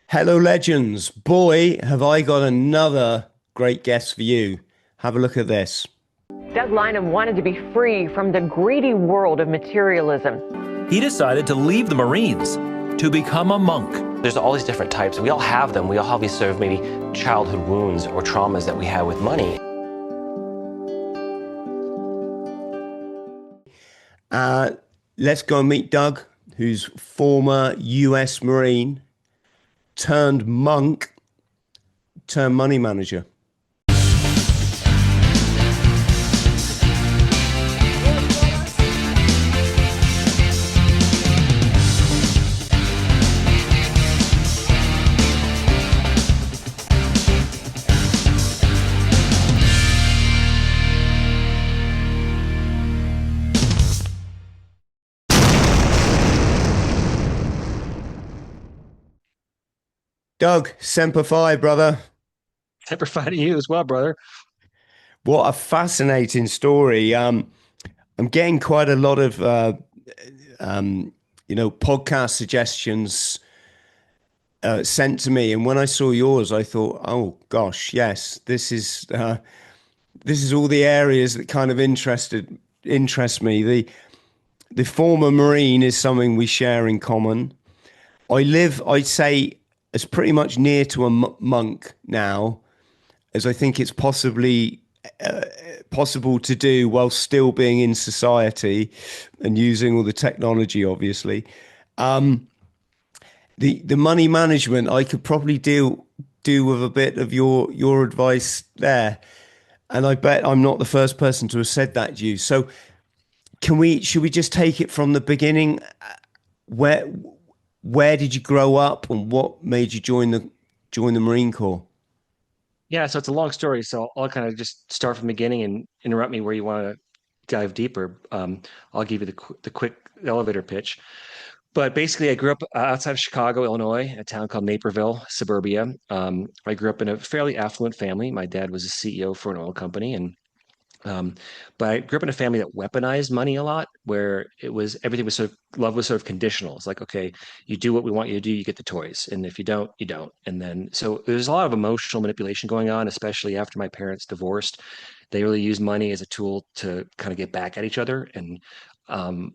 Hello, legends. Boy, have I got another great guest for you. Have a look at this. Doug Lynam wanted to be free from the greedy world of materialism. He decided to leave the Marines to become a monk. There's all these different types. We all have them. We all have these sort of maybe childhood wounds or traumas that we have with money. Let's go and meet Doug, who's former US Marine turned monk turned money manager. Doug, Semper Fi, brother. Semper Fi to you as well, brother. What a fascinating story. I'm getting quite a lot of podcast suggestions sent to me, and when I saw yours, I thought, oh gosh, yes, this is all the areas that kind of interest me. The former Marine is something we share in common. I'd say, as pretty much near to a monk now as I think it's possible to do while still being in society and using all the technology, obviously. The money management, I could probably do with a bit of your advice there. And I bet I'm not the first person to have said that to you. So should we just take it from the beginning? Where where did you grow up and what made you join the Marine Corps? Yeah, so it's a long story. So I'll kind of just start from the beginning and interrupt me where you want to dive deeper. I'll give you the quick elevator pitch. But basically, I grew up outside of Chicago, Illinois, a town called Naperville, suburbia. I grew up in a fairly affluent family. My dad was a CEO for an oil company, and um, but I grew up in a family that weaponized money a lot, where it was everything was sort of love was sort of conditional. It's like, okay, you do what we want you to do, you get the toys, and if you don't, you don't. And then so there's a lot of emotional manipulation going on, especially after my parents divorced. They really used money as a tool to kind of get back at each other, um,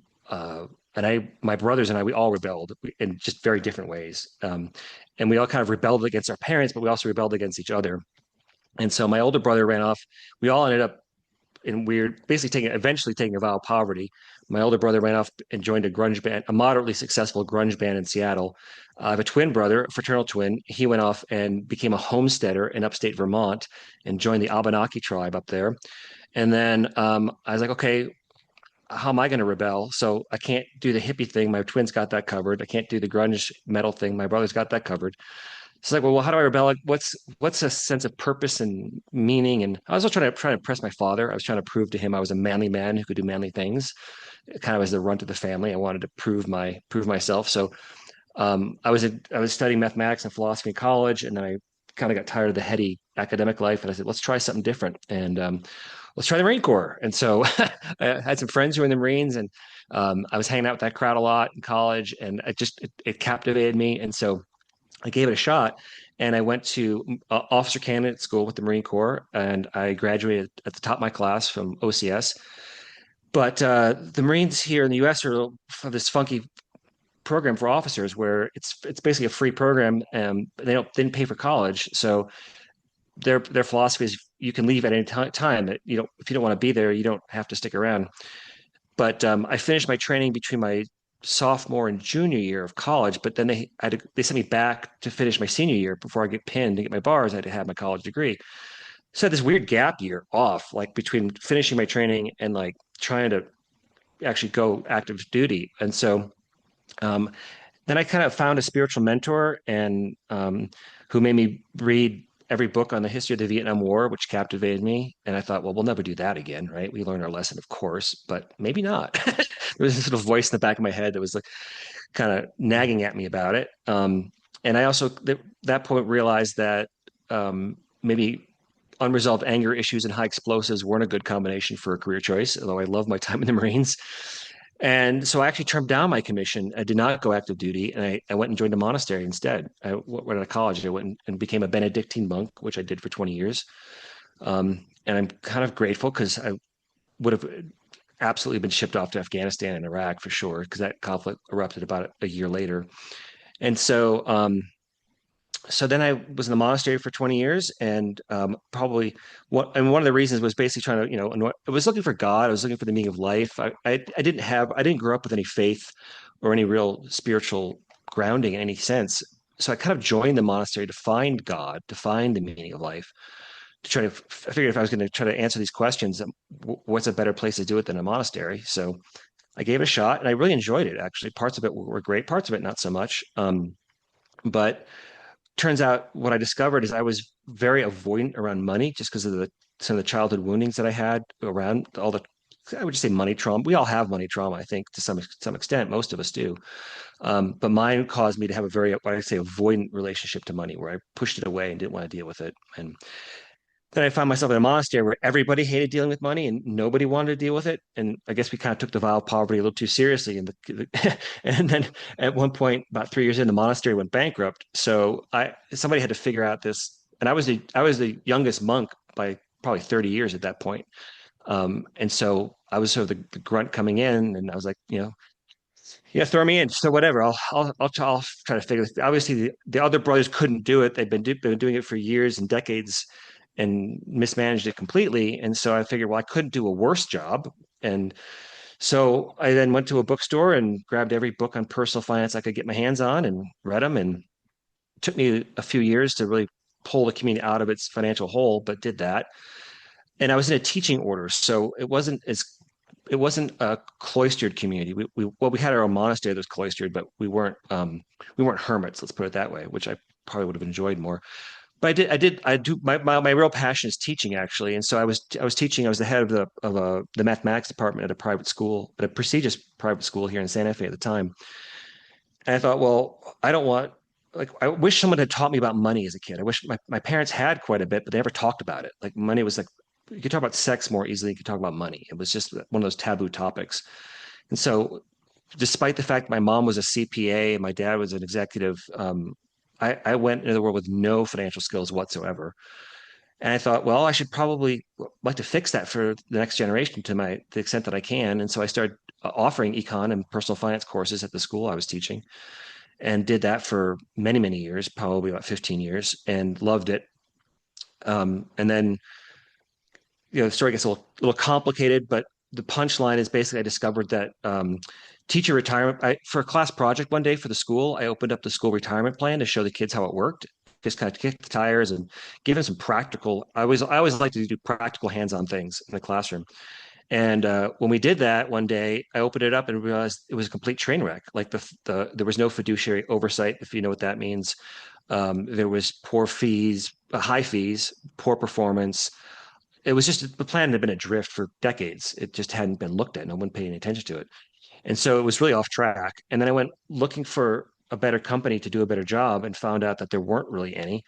my brothers and I, we all rebelled in just very different ways. And we all kind of rebelled against our parents, but we also rebelled against each other. And so my older brother ran off. We all ended up and we're basically eventually taking a vow of poverty. My older brother ran off and joined a grunge band, a moderately successful grunge band in Seattle. I have a twin brother, a fraternal twin. He went off and became a homesteader in upstate Vermont and joined the Abenaki tribe up there. And then I was like, okay, how am I going to rebel? So I can't do the hippie thing. My twins got that covered. I can't do the grunge metal thing. My brother's got that covered. It's like, well, how do I rebel? Like, what's a sense of purpose and meaning? And I was also trying to impress my father. I was trying to prove to him I was a manly man who could do manly things, kind of as the runt of the family. I wanted to prove myself. So I was studying mathematics and philosophy in college, and then I kind of got tired of the heady academic life, and I said, let's try something different, and let's try the Marine Corps. And so I had some friends who were in the Marines, and I was hanging out with that crowd a lot in college, and it captivated me, and so I gave it a shot. And I went to officer candidate school with the Marine Corps, and I graduated at the top of my class from OCS. But the Marines here in the U.S. are this funky program for officers where it's basically a free program, and they didn't pay for college. So their philosophy is you can leave at any time. That you don't if you don't want to be there, you don't have to stick around. But I finished my training between my sophomore and junior year of college, but then they sent me back to finish my senior year before I get pinned to get my bars. I had to have my college degree. So I had this weird gap year off, like between finishing my training and like trying to actually go active duty. And so um, then I kind of found a spiritual mentor and who made me read every book on the history of the Vietnam War, which captivated me. And I thought, well, we'll never do that again, right? We learned our lesson, of course, but maybe not. There was this little voice in the back of my head that was like kind of nagging at me about it. And I also, at that point, realized that maybe unresolved anger issues and high explosives weren't a good combination for a career choice, although I love my time in the Marines. And so I actually turned down my commission. I did not go active duty, and I went and joined a monastery instead. I went to college. I went and became a Benedictine monk, which I did for 20 years. And I'm kind of grateful because I would have absolutely been shipped off to Afghanistan and Iraq for sure, because that conflict erupted about a year later. And so then I was in the monastery for 20 years, and probably one of the reasons was basically trying to, I was looking for God. I was looking for the meaning of life. I didn't grow up with any faith or any real spiritual grounding in any sense. So I kind of joined the monastery to find God, to find the meaning of life, to try to, I figured if I was going to try to answer these questions, what's a better place to do it than a monastery? So I gave it a shot, and I really enjoyed it. Actually, parts of it were great, parts of it not so much. But turns out what I discovered is I was very avoidant around money just because of some of the childhood woundings that I had around all the, I would just say money trauma. We all have money trauma, I think, to some extent. Most of us do. But mine caused me to have a very, what I say, avoidant relationship to money, where I pushed it away and didn't want to deal with it. And then I found myself in a monastery where everybody hated dealing with money and nobody wanted to deal with it. And I guess we kind of took the vow of poverty a little too seriously. And then at one point, about 3 years in, the monastery went bankrupt. So somebody had to figure out this. And I was the youngest monk by probably 30 years at that point. And so I was sort of the grunt coming in, and I was like, yeah, throw me in. So whatever, I'll try to figure this. Obviously, the other brothers couldn't do it. Been doing it for years and decades, and mismanaged it completely. And so I figured, well, I couldn't do a worse job. And so I then went to a bookstore and grabbed every book on personal finance I could get my hands on and read them. And it took me a few years to really pull the community out of its financial hole, but did that. And I was in a teaching order, so it wasn't a cloistered community. We had our own monastery that was cloistered, but we weren't hermits. Let's put it that way, which I probably would have enjoyed more. But I do. My real passion is teaching, actually. And so I was teaching. I was the head of the mathematics department at a private school, at a prestigious private school here in Santa Fe at the time. And I thought, well, I don't want, like, I wish someone had taught me about money as a kid. I wish my parents had quite a bit, but they never talked about it. Like, money was like, you could talk about sex more easily. You could talk about money. It was just one of those taboo topics. And so, despite the fact my mom was a CPA and my dad was an executive, I went into the world with no financial skills whatsoever. And I thought, well, I should probably like to fix that for the next generation to the extent that I can. And so I started offering econ and personal finance courses at the school I was teaching, and did that for many, many years, probably about 15 years, and loved it. And then, the story gets little complicated, but the punchline is basically I discovered that teacher retirement, for a class project one day for the school, I opened up the school retirement plan to show the kids how it worked, just kind of kick the tires and give them some practical. I always like to do practical hands-on things in the classroom. And when we did that one day, I opened it up and realized it was a complete train wreck. Like there was no fiduciary oversight, if you know what that means. There was poor fees, high fees, poor performance. It was just the plan had been adrift for decades. It just hadn't been looked at. No one paid any attention to it. And so it was really off track. And then I went looking for a better company to do a better job, and found out that there weren't really any,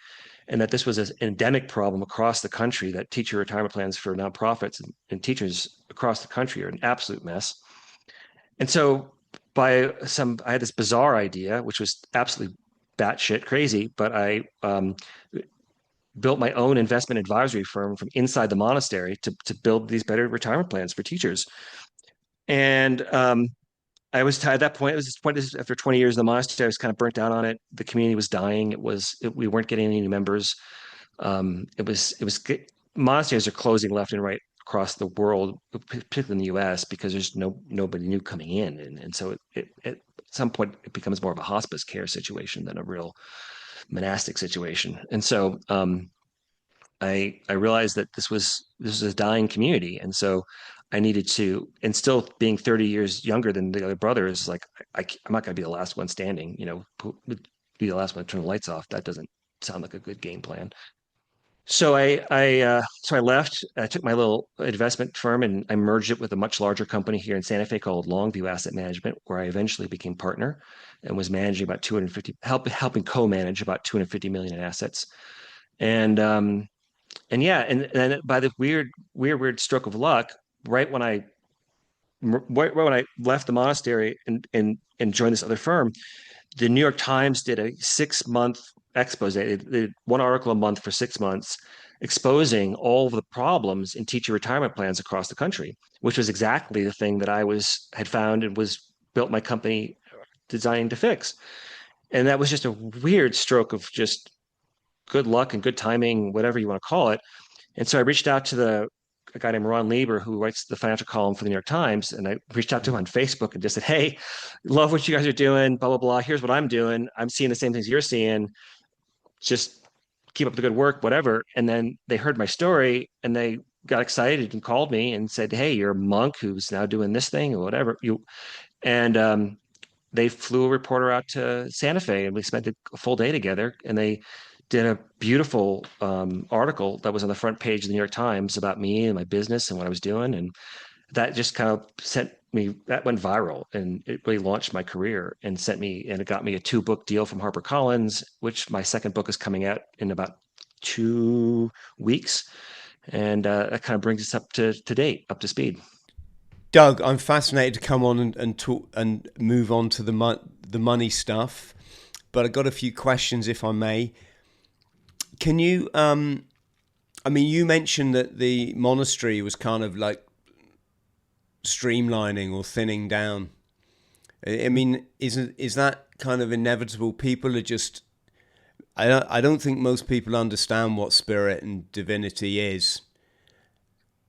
and that this was an endemic problem across the country, that teacher retirement plans for nonprofits and teachers across the country are an absolute mess. And so I had this bizarre idea, which was absolutely batshit crazy, but I built my own investment advisory firm from inside the monastery to build these better retirement plans for teachers. And I was at that point. It was this point after 20 years in the monastery. I was kind of burnt out on it. The community was dying. We weren't getting any new members. It was monasteries are closing left and right across the world, particularly in the U.S., because there's nobody new coming in, and so at some point it becomes more of a hospice care situation than a real monastic situation. And so I realized that this was a dying community, and so I needed to, and still being 30 years younger than the other brothers, like I'm not going to be the last one standing, be the last one to turn the lights off. That doesn't sound like a good game plan. So I left. I took my little investment firm and I merged it with a much larger company here in Santa Fe called LongView Asset Management, where I eventually became partner and was managing about 250, helping co-manage about 250 million in assets. And and yeah, and then by the weird stroke of luck, right when I when I left the monastery and joined this other firm, the New York Times did a 6 month expose. They did one article a month for 6 months, exposing all of the problems in teacher retirement plans across the country, which was exactly the thing that I had found and was built my company designing to fix. And that was just a weird stroke of just good luck and good timing, whatever you want to call it. And so I reached out to a guy named Ron Lieber, who writes the financial column for the New York Times. And I reached out to him on Facebook and just said, hey, love what you guys are doing, blah, blah, blah. Here's what I'm doing. I'm seeing the same things you're seeing. Just keep up the good work, whatever. And then they heard my story and they got excited and called me and said, hey, you're a monk who's now doing this thing or whatever. And they flew a reporter out to Santa Fe and we spent a full day together, and they did a beautiful article that was on the front page of the New York Times about me and my business and what I was doing. And that just kind of that went viral, and it really launched my career and it got me a 2-book deal from HarperCollins, which my second book is coming out in about 2 weeks. And that kind of brings us up to date, up to speed. Doug, I'm fascinated to come on and talk and move on to the money stuff, but I've got a few questions, if I may. Can you, you mentioned that the monastery was kind of like streamlining or thinning down. I mean, is that kind of inevitable? People are just, I don't think most people understand what spirit and divinity is.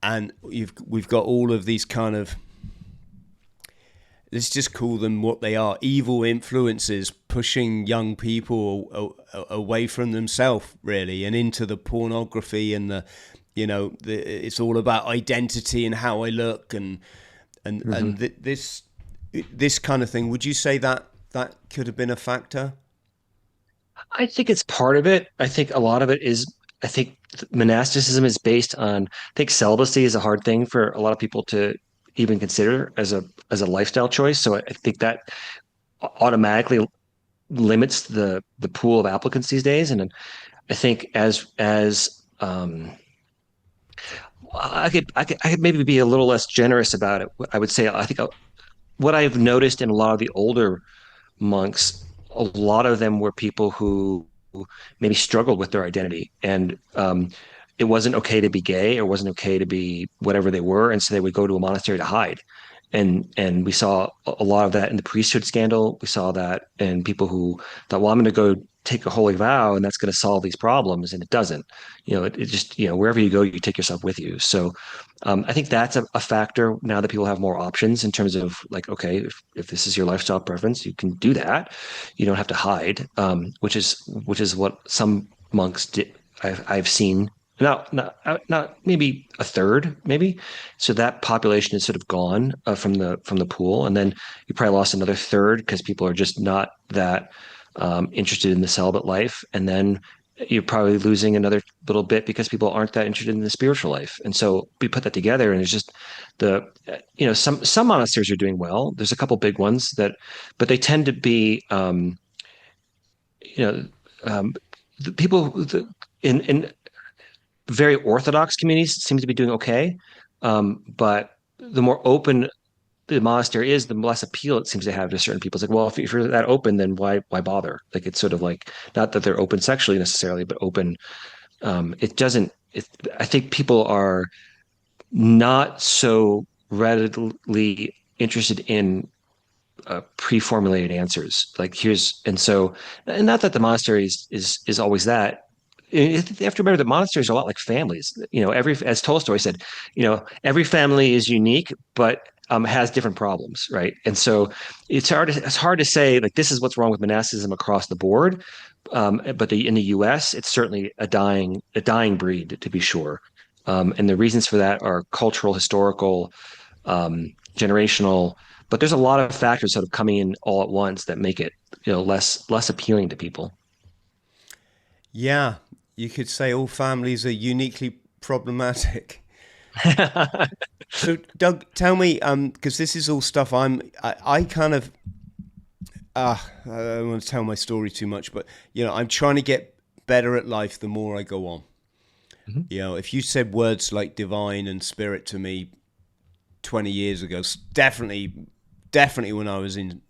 And we've got all of these kind of, let's just call them what they are, evil influences pushing young people away from themselves, really, and into the pornography and it's all about identity and how I look and this kind of thing. Would you say that could have been a factor? I think it's part of it. I think a lot of it is, I think monasticism is based on, I think celibacy is a hard thing for a lot of people to even consider as a lifestyle choice. So I think that automatically limits the pool of applicants these days. And I think as I could maybe be a little less generous about it. I would say I think what I've noticed in a lot of the older monks, a lot of them were people who maybe struggled with their identity, and it wasn't okay to be gay, or wasn't okay to be whatever they were, and so they would go to a monastery to hide. And we saw a lot of that in the priesthood scandal. We saw that in people who thought, well, I'm going to go take a holy vow, and that's going to solve these problems, and it doesn't. It just, wherever you go, you take yourself with you. So I think that's a factor now that people have more options in terms of like, okay, if this is your lifestyle preference, you can do that. You don't have to hide, which is what some monks did. I've seen. Not maybe a third, maybe. So that population is sort of gone from the pool, and then you probably lost another third because people are just not that interested in the celibate life, and then you're probably losing another little bit because people aren't that interested in the spiritual life. And so we put that together, and it's just some monasteries are doing well. There's a couple big ones but they tend to be the people in very orthodox communities seem to be doing okay, but the more open the monastery is, the less appeal it seems to have to certain people. It's like, well, if you're that open, then why bother? Like, it's sort of like, not that they're open sexually necessarily, but open. It doesn't. I think people are not so readily interested in pre-formulated answers. Like and not that the monastery is always that. You have to remember that monasteries are a lot like families. As Tolstoy said, every family is unique, but has different problems, right? And so it's hard to say like this is what's wrong with monasticism across the board. But in the U.S., it's certainly a dying breed, to be sure. And the reasons for that are cultural, historical, generational. But there's a lot of factors sort of coming in all at once that make it less appealing to people. Yeah, you could say all families are uniquely problematic. So, Doug, tell me, because this is all stuff I kind of, I don't want to tell my story too much, but, I'm trying to get better at life the more I go on. Mm-hmm. If you said words like divine and spirit to me 20 years ago. Definitely when I was in,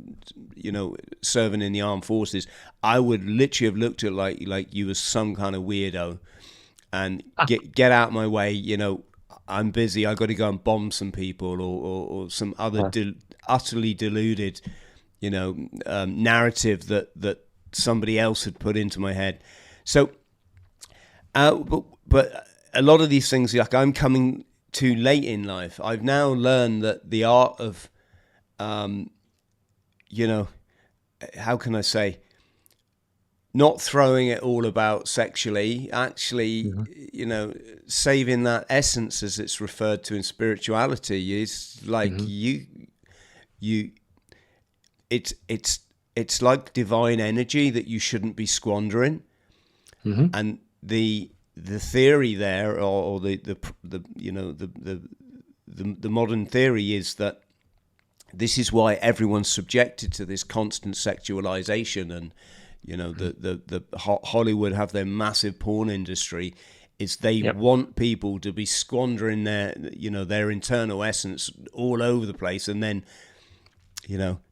serving in the armed forces, I would literally have looked at like you was some kind of weirdo, and get out my way. I'm busy. I got to go and bomb some people, or some other utterly deluded, narrative that somebody else had put into my head. So, but a lot of these things, like, I'm coming too late in life. I've now learned that the art of, how can I say, not throwing it all about sexually, actually, saving that essence, as it's referred to in spirituality, is like it's like divine energy that you shouldn't be squandering. And the theory there, or the modern theory, is that this is why everyone's subjected to this constant sexualization, and the Hollywood have their massive porn industry. Is they want people to be squandering their internal essence all over the place, and then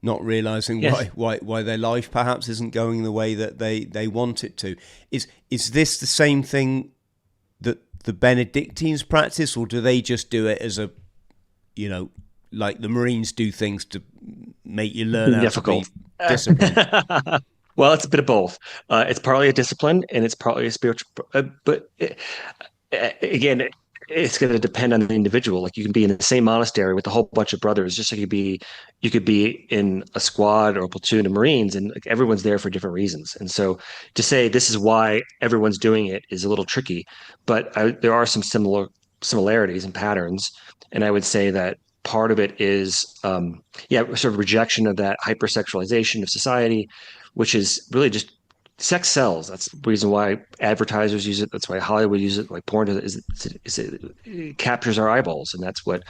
not realizing why their life perhaps isn't going the way that they want it to. Is this the same thing that the Benedictines practice, or do they just do it as a, like the Marines do things to make you learn how to be disciplined? Well, it's a bit of both. It's partly a discipline, and it's partly a spiritual. But again, it's going to depend on the individual. Like, you can be in the same monastery with a whole bunch of brothers, just like you could be in a squad or a platoon of Marines, and like, everyone's there for different reasons. And so to say this is why everyone's doing it is a little tricky. But there are some similarities and patterns, and I would say that part of it is, sort of rejection of that hypersexualization of society, which is really just sex sells. That's the reason why advertisers use it. That's why Hollywood uses it. Like porn it captures our eyeballs, and that's what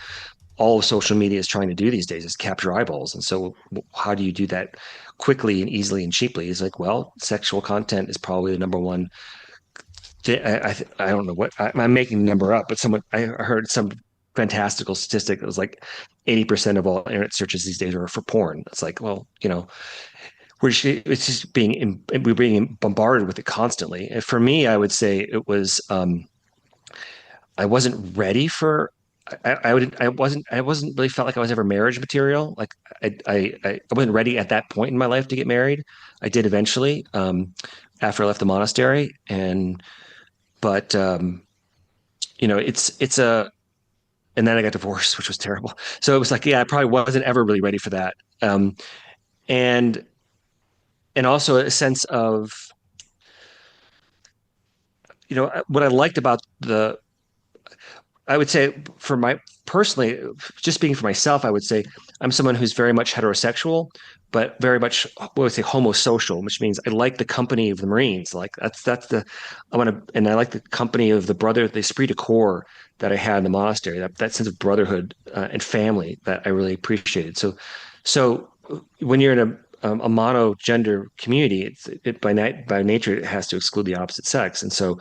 all of social media is trying to do these days, is capture eyeballs. And so, how do you do that quickly and easily and cheaply? It's like, well, sexual content is probably the number one. I don't know what I'm making the number up, but I heard some fantastical statistic that was like 80% of all internet searches these days are for porn. It's like, well, it's just we're being bombarded with it constantly. And for me, I would say it was, I wasn't ready for, I wasn't really felt like I was ever marriage material. Like, I wasn't ready at that point in my life to get married. I did eventually, after I left the monastery, but and then I got divorced, which was terrible. So it was like, I probably wasn't ever really ready for that. And also a sense of, what I liked about I would say, for my personally, just speaking for myself, I would say I'm someone who's very much heterosexual, but very much, I would say, homosocial, which means I like the company of the Marines. Like, and I like the company of the esprit de corps that I had in the monastery, that sense of brotherhood and family that I really appreciated. So when you're in a mono-gender community, by nature it has to exclude the opposite sex, and so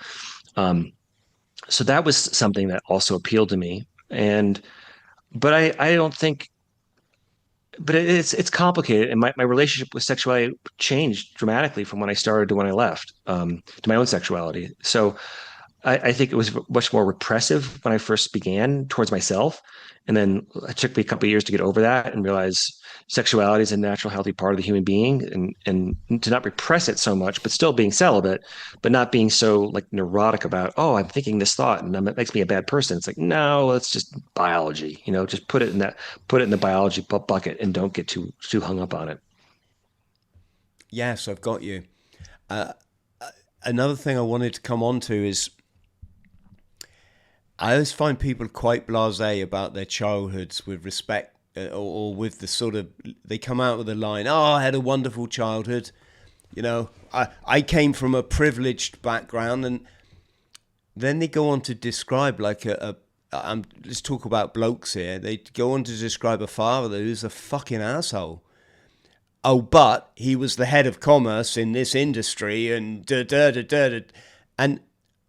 that was something that also appealed to me. But I don't think, but it's complicated, and my relationship with sexuality changed dramatically from when I started to when I left, to my own sexuality. So I think it was much more repressive when I first began towards myself. And then it took me a couple of years to get over that and realize sexuality is a natural, healthy part of the human being, and to not repress it so much, but still being celibate, but not being so like neurotic about, oh, I'm thinking this thought and it makes me a bad person. It's like, no, it's just biology, just put it in the biology bucket and don't get too hung up on it. Yes, I've got you. Another thing I wanted to come on to is, I always find people quite blasé about their childhoods with respect, or with the sort of, they come out with a line, oh, I had a wonderful childhood. I came from a privileged background, and then they go on to describe like let's talk about blokes here. They go on to describe a father who's a fucking asshole. Oh, but he was the head of commerce in this industry, and da da da da da. And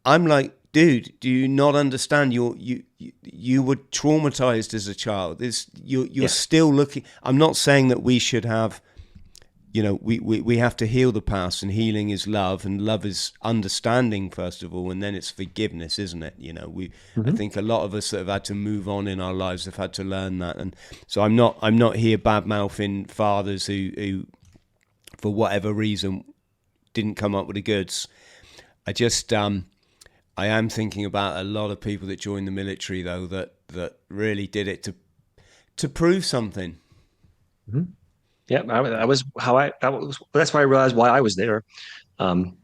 I'm like, dude, do you not understand? You were traumatized as a child. You're Yeah. still looking. I'm not saying that we should have, we have to heal the past, and healing is love, and love is understanding first of all, and then it's forgiveness, isn't it? I Mm-hmm. think a lot of us that have had to move on in our lives have had to learn that, and so I'm not here bad mouthing fathers who for whatever reason didn't come up with the goods. I just I am thinking about a lot of people that joined the military though that really did it to prove something. Mm-hmm. Yeah, that was how that's why I realized why I was there. Um,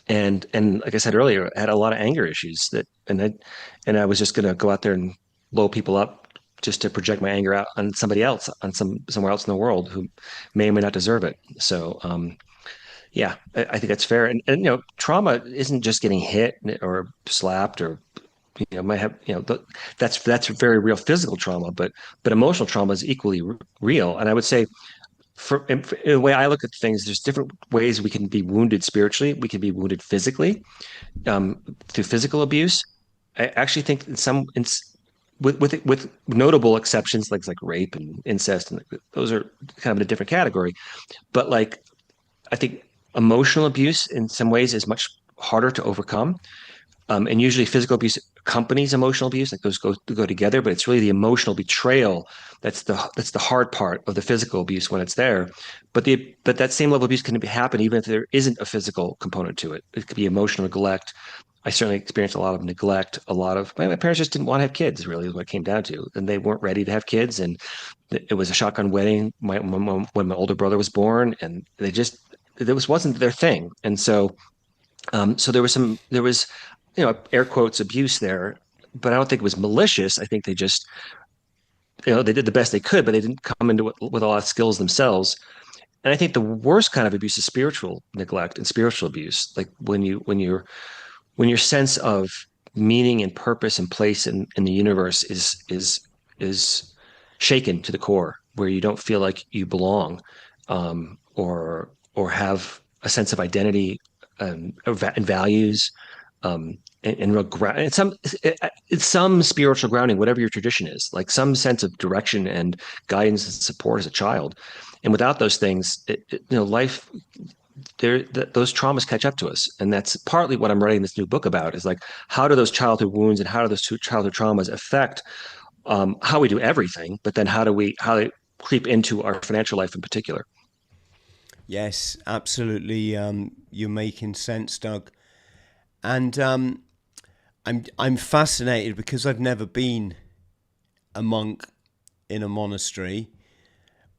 and like I said earlier, I had a lot of anger issues and I was just going to go out there and blow people up just to project my anger out on somebody else, on somewhere else in the world who may or may not deserve it. So, yeah, I think that's fair. And trauma isn't just getting hit or slapped or might have that's very real physical trauma, but emotional trauma is equally real. And I would say in the way I look at things, there's different ways we can be wounded spiritually. We can be wounded physically, through physical abuse. I actually think with notable exceptions, like rape and incest, and those are kind of in a different category. But like, I think emotional abuse in some ways is much harder to overcome. And usually physical abuse accompanies emotional abuse. Like those go together, but it's really the emotional betrayal that's the hard part of the physical abuse when it's there. But that same level of abuse can happen even if there isn't a physical component to it. It could be emotional neglect. I certainly experienced a lot of neglect. My parents just didn't want to have kids. Really, is what it came down to, and they weren't ready to have kids. And it was a shotgun wedding. When my older brother was born, and it wasn't their thing. And so there was, air quotes abuse there, but I don't think it was malicious. I think they just, they did the best they could, but they didn't come into it with a lot of skills themselves. And I think the worst kind of abuse is spiritual neglect and spiritual abuse. Like when your sense of meaning and purpose and place in the universe is shaken to the core, where you don't feel like you belong, or have a sense of identity, and values, and real and some spiritual grounding, whatever your tradition is, like some sense of direction and guidance and support as a child. And without those things, life those traumas catch up to us, and that's partly what I'm writing this new book about. Is like, how do those childhood wounds and how do those childhood traumas affect how we do everything, but then how they creep into our financial life in particular. Yes, absolutely. You're making sense, Doug. And I'm fascinated because I've never been a monk in a monastery.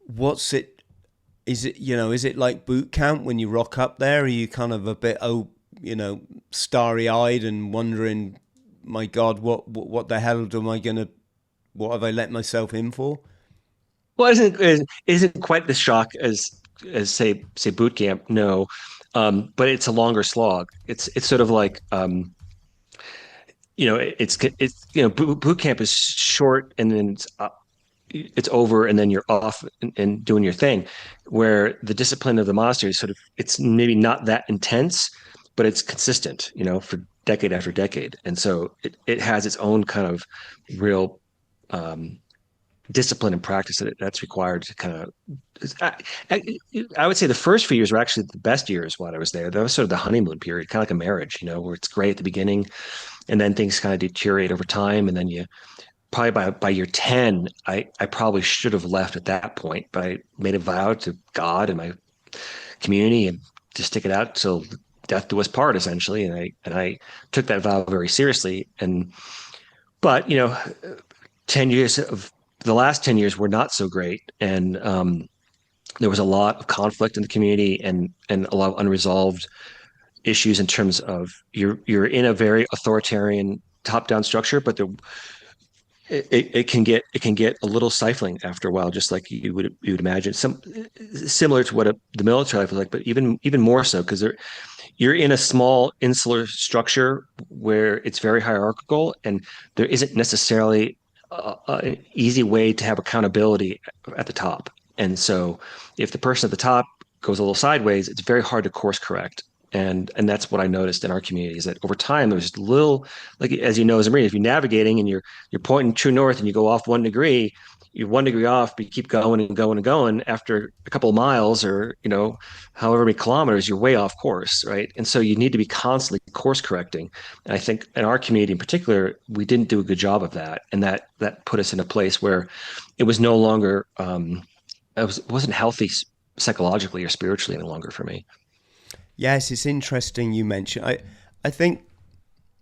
What's it? Is it like boot camp when you rock up there? Are you kind of a bit starry eyed and wondering, my God, what the hell am I gonna? What have I let myself in for? Well, it isn't quite the shock as say boot camp, no, but it's a longer slog. It's sort of like, boot camp is short, and then it's over, and then you're off and doing your thing. Where the discipline of the monastery is it's maybe not that intense, but it's consistent, for decade after decade, and so it has its own kind of real, discipline and practice that's required to kind of. I, I would say the first few years were actually the best years while I was there. That was sort of the honeymoon period, kind of like a marriage, where it's great at the beginning, and then things kind of deteriorate over time, and then you probably by year 10, I probably should have left at that point, but I made a vow to God and my community and to stick it out till death do us part, essentially, and I took that vow very seriously. But 10 years of the last 10 years were not so great, and there was a lot of conflict in the community, and a lot of unresolved issues in terms of you're in a very authoritarian top-down structure, but it can get a little stifling after a while, just like you would imagine, similar to what the military life was like, but even more so, because you're in a small insular structure where it's very hierarchical, and there isn't necessarily an easy way to have accountability at the top. And so if the person at the top goes a little sideways, it's very hard to course correct. And that's what I noticed in our community, is that over time there was just little, like, as you know, as a Marine, if you're navigating and you're pointing true north and you go off 1 degree, you're 1 degree off, but you keep going and going and going. After a couple of miles, or however many kilometers, you're way off course, right? And so you need to be constantly course correcting. And I think in our community in particular, we didn't do a good job of that, and that put us in a place where it was no longer it wasn't healthy psychologically or spiritually any longer for me. Yes, it's interesting you mentioned. I think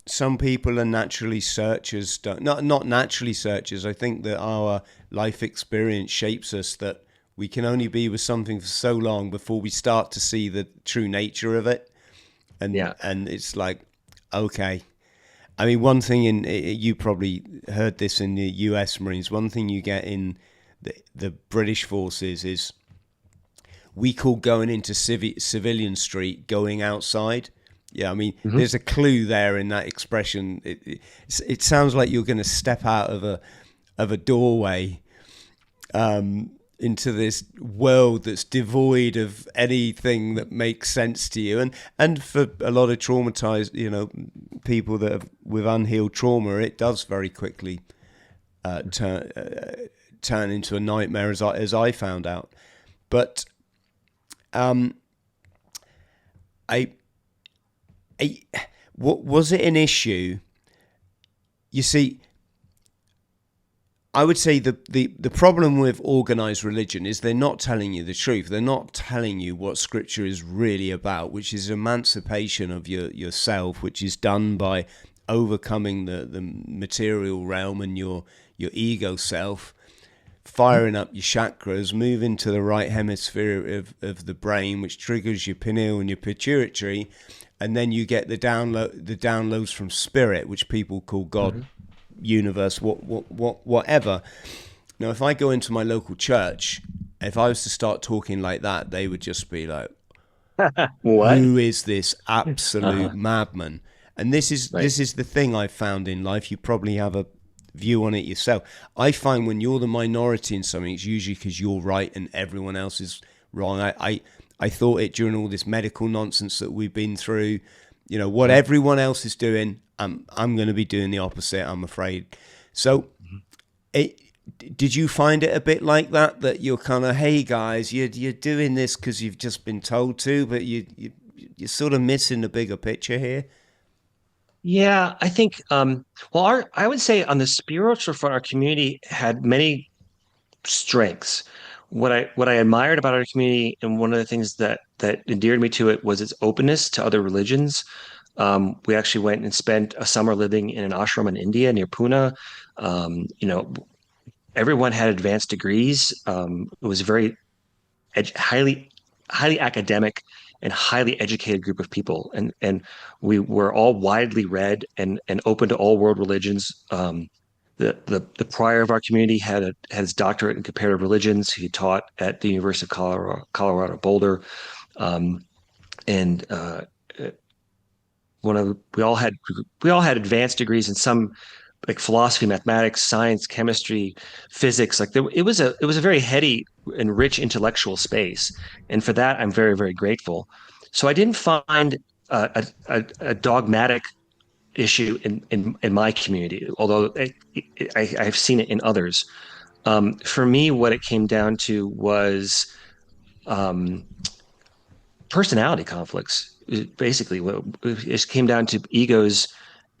some people are naturally searchers. Not naturally searchers. I think that our life experience shapes us, that we can only be with something for so long before we start to see the true nature of it. And Yeah. and it's like, okay. I mean, one thing you probably heard this in the U.S. Marines. One thing you get in the British forces is, we call going into civilian street going outside. Yeah, I mean, Mm-hmm. there's a clue there in that expression. It sounds like you're going to step out of a doorway into this world that's devoid of anything that makes sense to you. And for a lot of traumatized, people that have with unhealed trauma, it does very quickly turn into a nightmare, as I found out. But I, what was it an issue? You see, I would say the problem with organized religion is they're not telling you the truth. They're not telling you what Scripture is really about, which is emancipation of yourself, which is done by overcoming the material realm and your ego self, firing up your chakras, moving to the right hemisphere of the brain, which triggers your pineal and your pituitary, and then you get the downloads from spirit, which people call God, universe, whatever. Now, if I go into my local church, if I was to start talking like that, they would just be like, What? "Who is this absolute Uh-huh. madman?" And this is Right. the thing I've found in life. You probably have a view on it yourself. I find when you're the minority in something, it's usually because you're right and everyone else is wrong. I thought it during all this medical nonsense that we've been through. What everyone else is doing, I'm going to be doing the opposite, I'm afraid. So, did you find it a bit like that? That you're kind of, hey guys, you're doing this because you've just been told to, but you're sort of missing the bigger picture here. Yeah, I think well, I would say on the spiritual front, our community had many strengths. What I admired about our community, and one of the things that endeared me to it, was its openness to other religions. We actually went and spent a summer living in an ashram in India near Pune. Everyone had advanced degrees. It was a very highly academic and highly educated group of people, and we were all widely read and open to all world religions. The prior of our community had his doctorate in comparative religions. He taught at the University of Colorado Boulder, and one of we all had advanced degrees in some, like philosophy, mathematics, science, chemistry, physics. Like it was a very heady and rich intellectual space, and for that I'm very, very grateful. So I didn't find a dogmatic issue in my community, although I've seen it in others. For me, what it came down to was um, personality conflicts. Basically, it came down to egos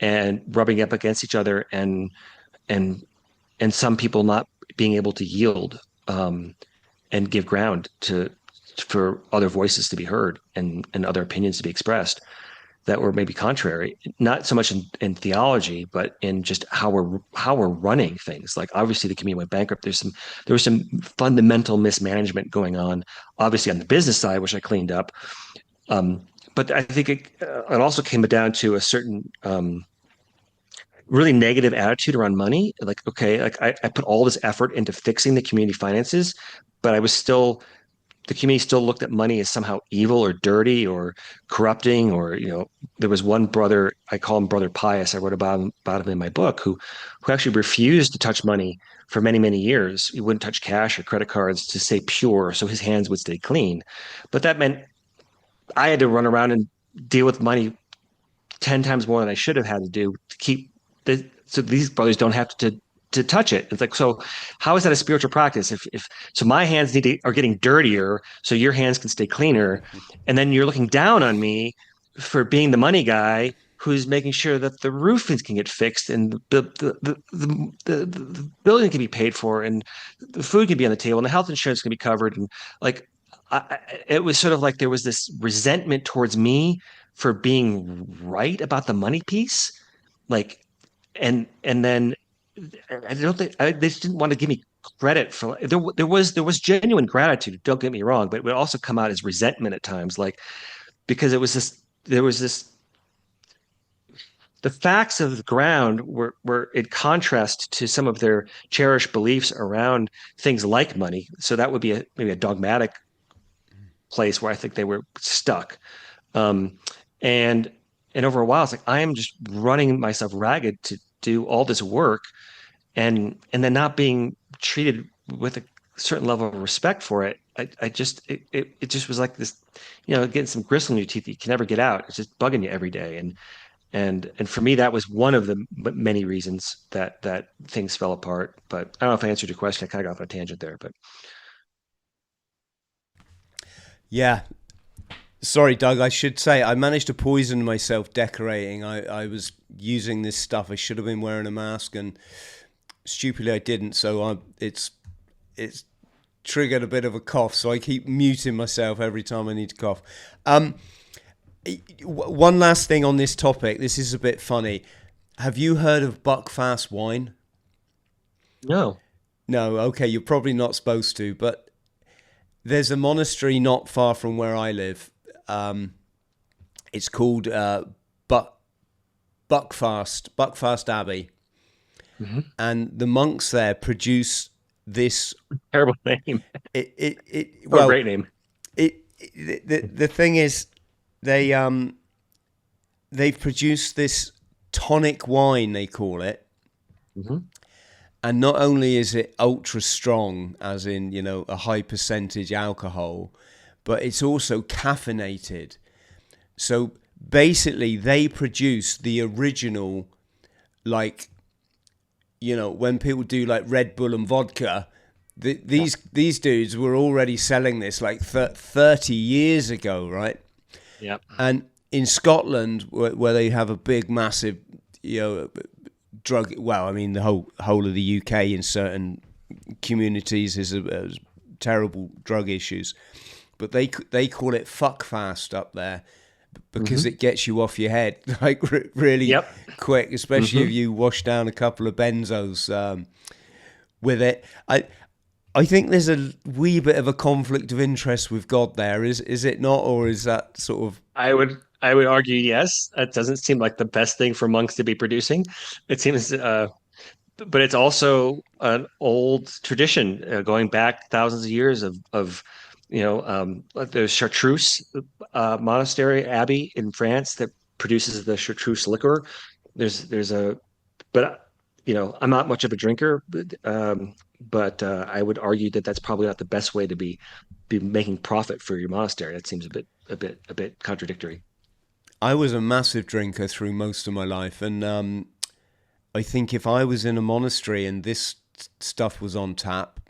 and rubbing up against each other, and and some people not being able to yield and give ground to for other voices to be heard, and other opinions to be expressed that were maybe contrary, not so much in theology, but in just how we're running things. Like, obviously the community went bankrupt. There was some fundamental mismanagement going on, obviously on the business side, which I cleaned up. Um, but I think it also came down to a certain really negative attitude around money. Like, okay, like I put all this effort into fixing the community finances, but the community still looked at money as somehow evil or dirty or corrupting. Or, there was one brother, I call him Brother Pius. I wrote about him in my book, who actually refused to touch money for many, many years. He wouldn't touch cash or credit cards to stay pure, so his hands would stay clean. But that meant I had to run around and deal with money 10 times more than I should have had to do to keep so these brothers don't have to touch it. It's like, so how is that a spiritual practice? If so my hands are getting dirtier so your hands can stay cleaner. And then you're looking down on me for being the money guy who's making sure that the roof can get fixed and the building can be paid for and the food can be on the table and the health insurance can be covered. And like, it was sort of like there was this resentment towards me for being right about the money piece. Like, and then I don't think they just didn't want to give me credit for there was genuine gratitude. Don't get me wrong, but it would also come out as resentment at times, like because there was this the facts of the ground were in contrast to some of their cherished beliefs around things like money. So that would be maybe a dogmatic place where I think they were stuck. Um, and over a while, it's like I am just running myself ragged to do all this work and then not being treated with a certain level of respect for it. I just it just was like this, getting some gristle in your teeth that you can never get out. It's just bugging you every day. And for me, that was one of the many reasons that things fell apart. But I don't know if I answered your question. I kind of got off on a tangent there, but Yeah. Sorry, Doug. I should say I managed to poison myself decorating. I was using this stuff. I should have been wearing a mask, and stupidly I didn't. So it's triggered a bit of a cough. So I keep muting myself every time I need to cough. One last thing on this topic. This is a bit funny. Have you heard of Buckfast wine? no. No. Okay, you're probably not supposed to, but there's a monastery not far from where I live. It's called Buckfast Abbey, and the monks there produce this. Terrible name. Oh, Well, great name. the thing is, they've produced this tonic wine, they call it, Hmm. and not only is it ultra strong, as in a high percentage alcohol, but it's also caffeinated. So basically, they produce the original, like, when people do like Red Bull and vodka, these dudes were already selling this like 30 years ago, right? Yep. And in Scotland, where they have a big, massive, drug. Well, I mean, the whole of the UK in certain communities is a terrible drug issues, but they call it fuck fast up there because it gets you off your head like really Yep. quick, especially if you wash down a couple of benzos with it. I think there's a wee bit of a conflict of interest with God there, is it not, or is that sort of? I would argue yes. That doesn't seem like the best thing for monks to be producing. It seems, but it's also an old tradition going back thousands of years of like the Chartreuse monastery abbey in France that produces the Chartreuse liquor. There's a but I'm not much of a drinker, but I would argue that that's probably not the best way to be making profit for your monastery. That seems a bit contradictory. I was a massive drinker through most of my life, and I think if I was in a monastery and this stuff was on tap,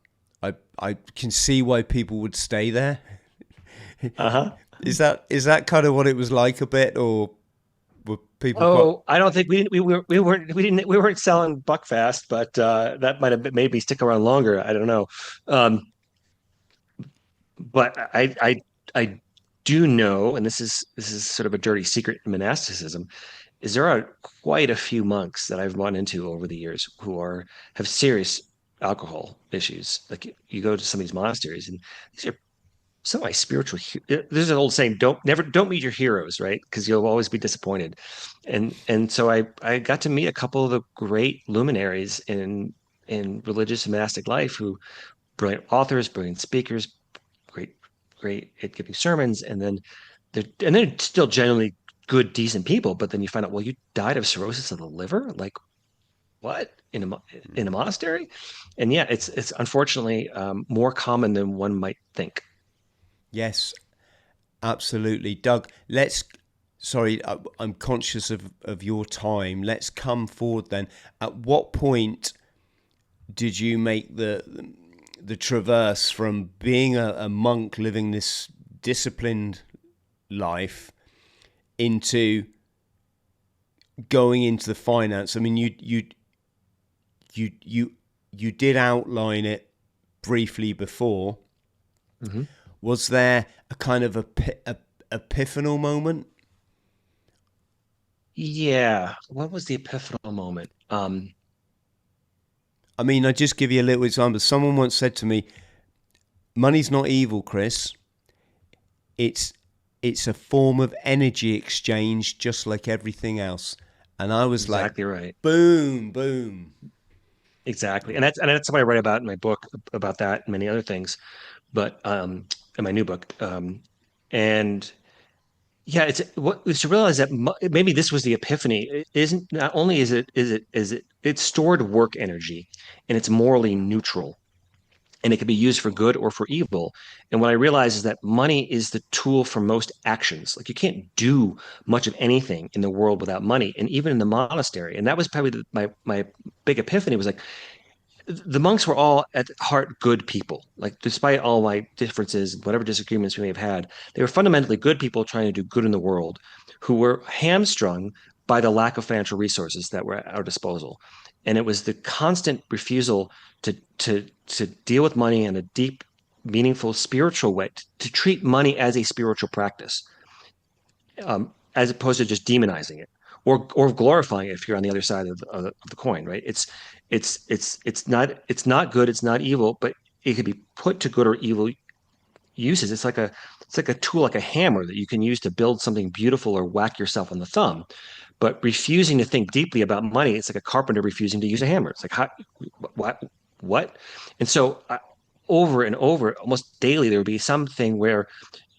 I can see why people would stay there. Uh-huh. Is that kind of what it was like a bit, or were people quite? Oh, I don't think we weren't selling Buckfast, but that might have made me stick around longer. I don't know. Um, but I do know, and this is sort of a dirty secret in monasticism, is there are quite a few monks that I've run into over the years who have serious alcohol issues. Like you go to some of these monasteries, and these are semi-spiritual. There's an old saying: don't meet your heroes, right? Because you'll always be disappointed. And so I got to meet a couple of the great luminaries in religious and monastic life who brilliant authors, brilliant speakers, great great at giving sermons, and they're still generally good, decent people. But then you find out, well, you died of cirrhosis of the liver, like what in a monastery? And yeah, it's unfortunately more common than one might think. Yes, absolutely, Doug. sorry, I'm conscious of your time. Let's come forward then. At what point did you make the traverse from being a monk living this disciplined life into going into the finance? I mean, you did outline it briefly before. Mm-hmm. Was there a kind of a epiphanal moment? Yeah. What was the epiphanal moment? I mean, I just give you a little example. Someone once said to me, "Money's not evil, Chris. It's it's a form of energy exchange, just like everything else." And I was like, Exactly right. "Boom, boom." Exactly. And that's what I write about in my book about that and many other things, but in my new book. And yeah, it's what is to realize that maybe this was the epiphany. It isn't not only is it it's stored work energy and it's morally neutral and it can be used for good or for evil. And what I realize is that money is the tool for most actions. Like you can't do much of anything in the world without money, and even in the monastery. And that was probably my big epiphany was like the monks were all at heart good people. Like despite all my differences, whatever disagreements we may have had, they were fundamentally good people trying to do good in the world, who were hamstrung by the lack of financial resources that were at our disposal. And it was the constant refusal to deal with money in a deep, meaningful, spiritual way, to treat money as a spiritual practice, as opposed to just demonizing it or glorifying it if you're on the other side of the coin, right? It's not good, it's not evil, but it could be put to good or evil uses. It's like a tool, like a hammer that you can use to build something beautiful or whack yourself on the thumb. But refusing to think deeply about money, it's like a carpenter refusing to use a hammer. It's like how, what? And so over and over, almost daily, there would be something where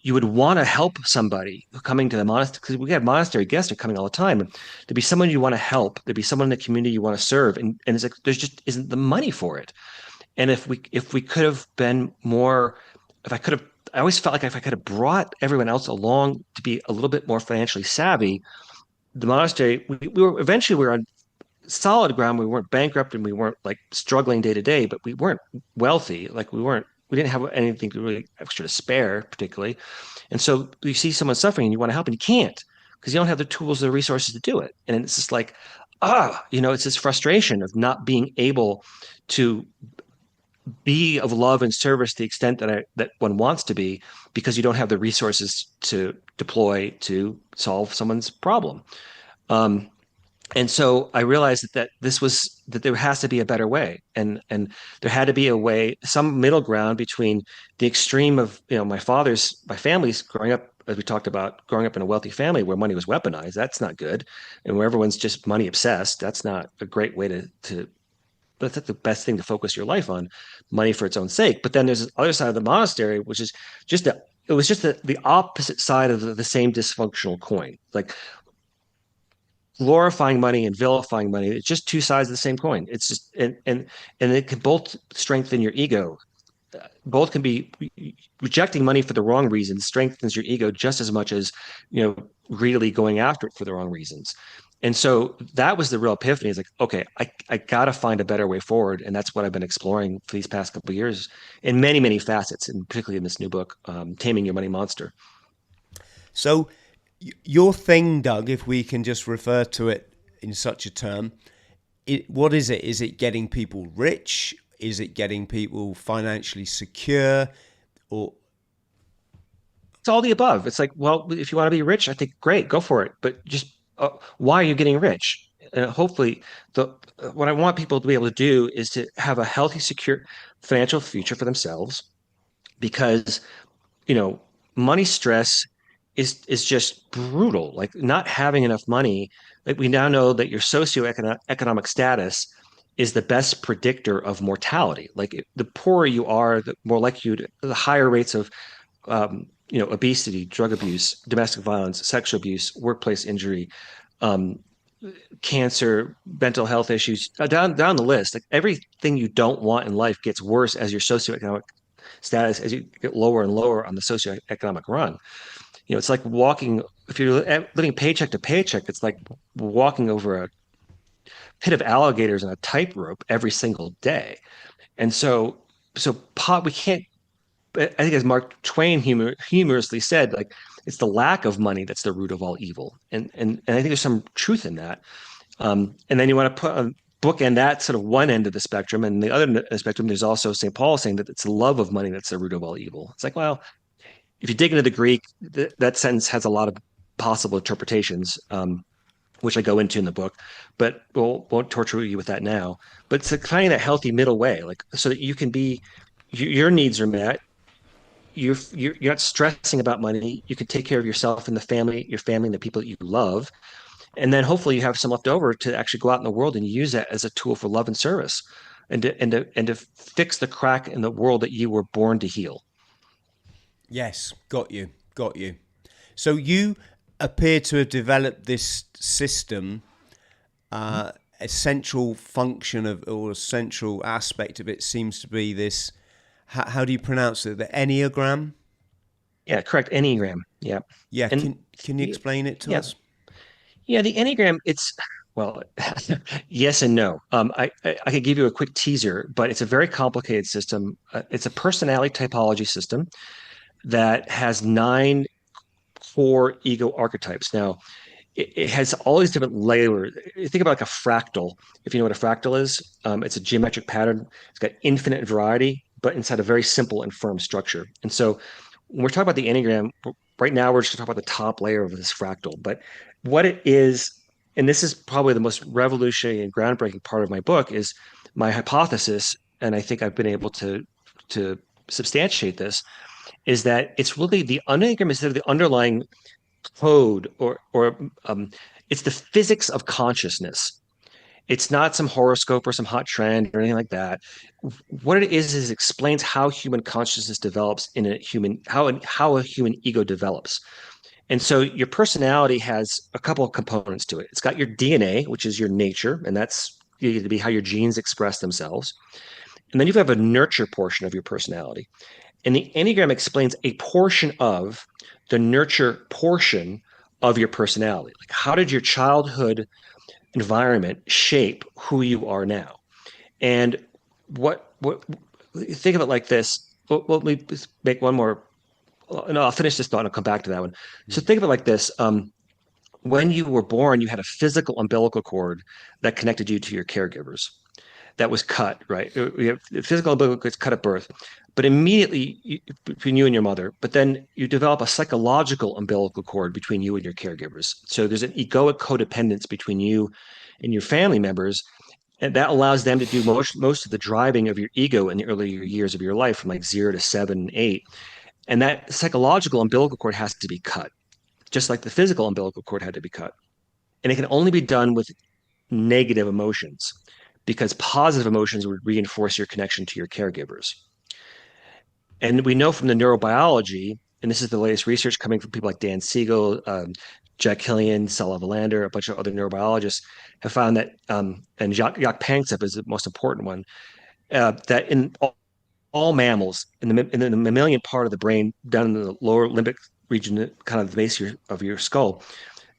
you would want to help somebody coming to the monastery, because we have monastery guests are coming all the time. And there'd be someone you want to help. There'd be someone in the community you want to serve, and it's like there's just isn't the money for it. And if we could have been more, if I could have, I always felt like if I could have brought everyone else along to be a little bit more financially savvy, the monastery, we were on solid ground. We weren't bankrupt and we weren't like struggling day to day, but we weren't wealthy. Like we didn't have anything to really extra to spare, particularly. And so you see someone suffering and you want to help and you can't because you don't have the tools or the resources to do it. And it's just like, it's this frustration of not being able to be of love and service to the extent that one wants to be because you don't have the resources to deploy to solve someone's problem. Um, and so I realized that there has to be a better way, and there had to be a way, some middle ground between the extreme of my family's growing up, as we talked about, growing up in a wealthy family where money was weaponized. That's not good, and where everyone's just money obsessed. That's not a great way to. That's not the best thing to focus your life on, money for its own sake. But then there's this other side of the monastery, which is it was just the opposite side of the same dysfunctional coin. Like glorifying money and vilifying money, it's just two sides of the same coin. It's just and it can both strengthen your ego. Both can be rejecting money for the wrong reasons strengthens your ego just as much as greedily going after it for the wrong reasons. And so that was the real epiphany. It's like, okay, I got to find a better way forward, and that's what I've been exploring for these past couple of years in many many facets, and particularly in this new book, Taming Your Money Monster. So, your thing, Doug, if we can just refer to it in such a term, what is it? Is it getting people rich? Is it getting people financially secure? Or It's all the above. It's like, well, if you want to be rich, I think great, go for it. But just why are you getting rich? And hopefully, what I want people to be able to do is to have a healthy, secure financial future for themselves, because you know, money stress is just brutal. Like not having enough money. Like we now know that your socioeconomic status is the best predictor of mortality. Like the poorer you are, the more likely the higher rates of obesity, drug abuse, domestic violence, sexual abuse, workplace injury, um, cancer, mental health issues, down the list. Like everything you don't want in life gets worse as your socioeconomic status, as you get lower and lower on the socioeconomic run. It's like walking, if you're living paycheck to paycheck, it's like walking over a pit of alligators on a tightrope every single day. And we can't, I think as Mark Twain humorously said, like it's the lack of money that's the root of all evil. And I think there's some truth in that. And then you want to put a bookend that sort of one end of the spectrum, and the other end of the spectrum, there's also St. Paul saying that it's the love of money that's the root of all evil. It's like, well, if you dig into the Greek, that sentence has a lot of possible interpretations, which I go into in the book, but won't torture you with that now. But it's like finding that healthy middle way, like so that you can be, your needs are met. You're not stressing about money. You can take care of yourself and your family, and the people that you love, and then hopefully you have some left over to actually go out in the world and use that as a tool for love and service, and to fix the crack in the world that you were born to heal. Yes, got you. So you appear to have developed this system. A central function of, or a central aspect of it seems to be this. How do you pronounce it? The Enneagram. Yeah, correct. Enneagram. Yeah. Yeah. And Can you explain it to yeah, us? yeah, the Enneagram, it's well, yes and no. I could give you a quick teaser, but it's a very complicated system. It's a personality typology system that has 9 core ego archetypes. Now, it has all these different layers. You think about like a fractal. If you know what a fractal is, it's a geometric pattern. It's got infinite variety, but inside a very simple and firm structure. And so when we're talking about the Enneagram, right now we're just talking about the top layer of this fractal. But what it is, and this is probably the most revolutionary and groundbreaking part of my book, is my hypothesis, and I think I've been able to substantiate this, is that it's really the Enneagram is the underlying code, or it's the physics of consciousness. It's not some horoscope or some hot trend or anything like that. What it is it explains how human consciousness develops in a human, how a human ego develops. And so your personality has a couple of components to it. It's got your DNA, which is your nature, and that's going to be how your genes express themselves. And then you have a nurture portion of your personality. And the Enneagram explains a portion of the nurture portion of your personality. Like, how did your childhood environment shape who you are now? And what think of it like this. Well, let me make one more. No, I'll finish this thought and I'll come back to that one. So think of it like this. When you were born, you had a physical umbilical cord that connected you to your caregivers. That was cut, right? We have the physical umbilical cord is cut at birth, but immediately between you and your mother. But then you develop a psychological umbilical cord between you and your caregivers. So there's an egoic codependence between you and your family members, and that allows them to do most of the driving of your ego in the earlier years of your life, from like 0 to 7, 8. And that psychological umbilical cord has to be cut, just like the physical umbilical cord had to be cut. And it can only be done with negative emotions, because positive emotions would reinforce your connection to your caregivers. And we know from the neurobiology, and this is the latest research coming from people like Dan Siegel, Jack Killian, Sala Valander, a bunch of other neurobiologists have found that, and Jaak Panksepp is the most important one, that in all mammals, in the mammalian part of the brain, down in the lower limbic region, kind of the base of your skull,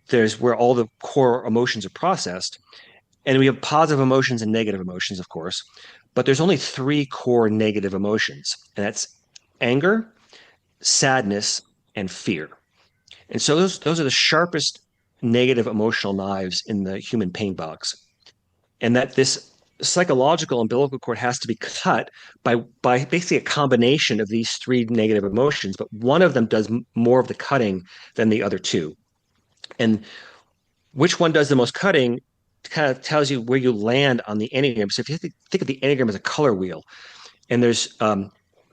there's where all the core emotions are processed. And we have positive emotions and negative emotions, of course, but there's only 3 core negative emotions, and that's anger, sadness, and fear. And so those are the sharpest negative emotional knives in the human pain box. And that this psychological umbilical cord has to be cut by basically a combination of these 3 negative emotions, but one of them does more of the cutting than the other 2. And which one does the most cutting kind of tells you where you land on the Enneagram. So if you think of the Enneagram as a color wheel, and there's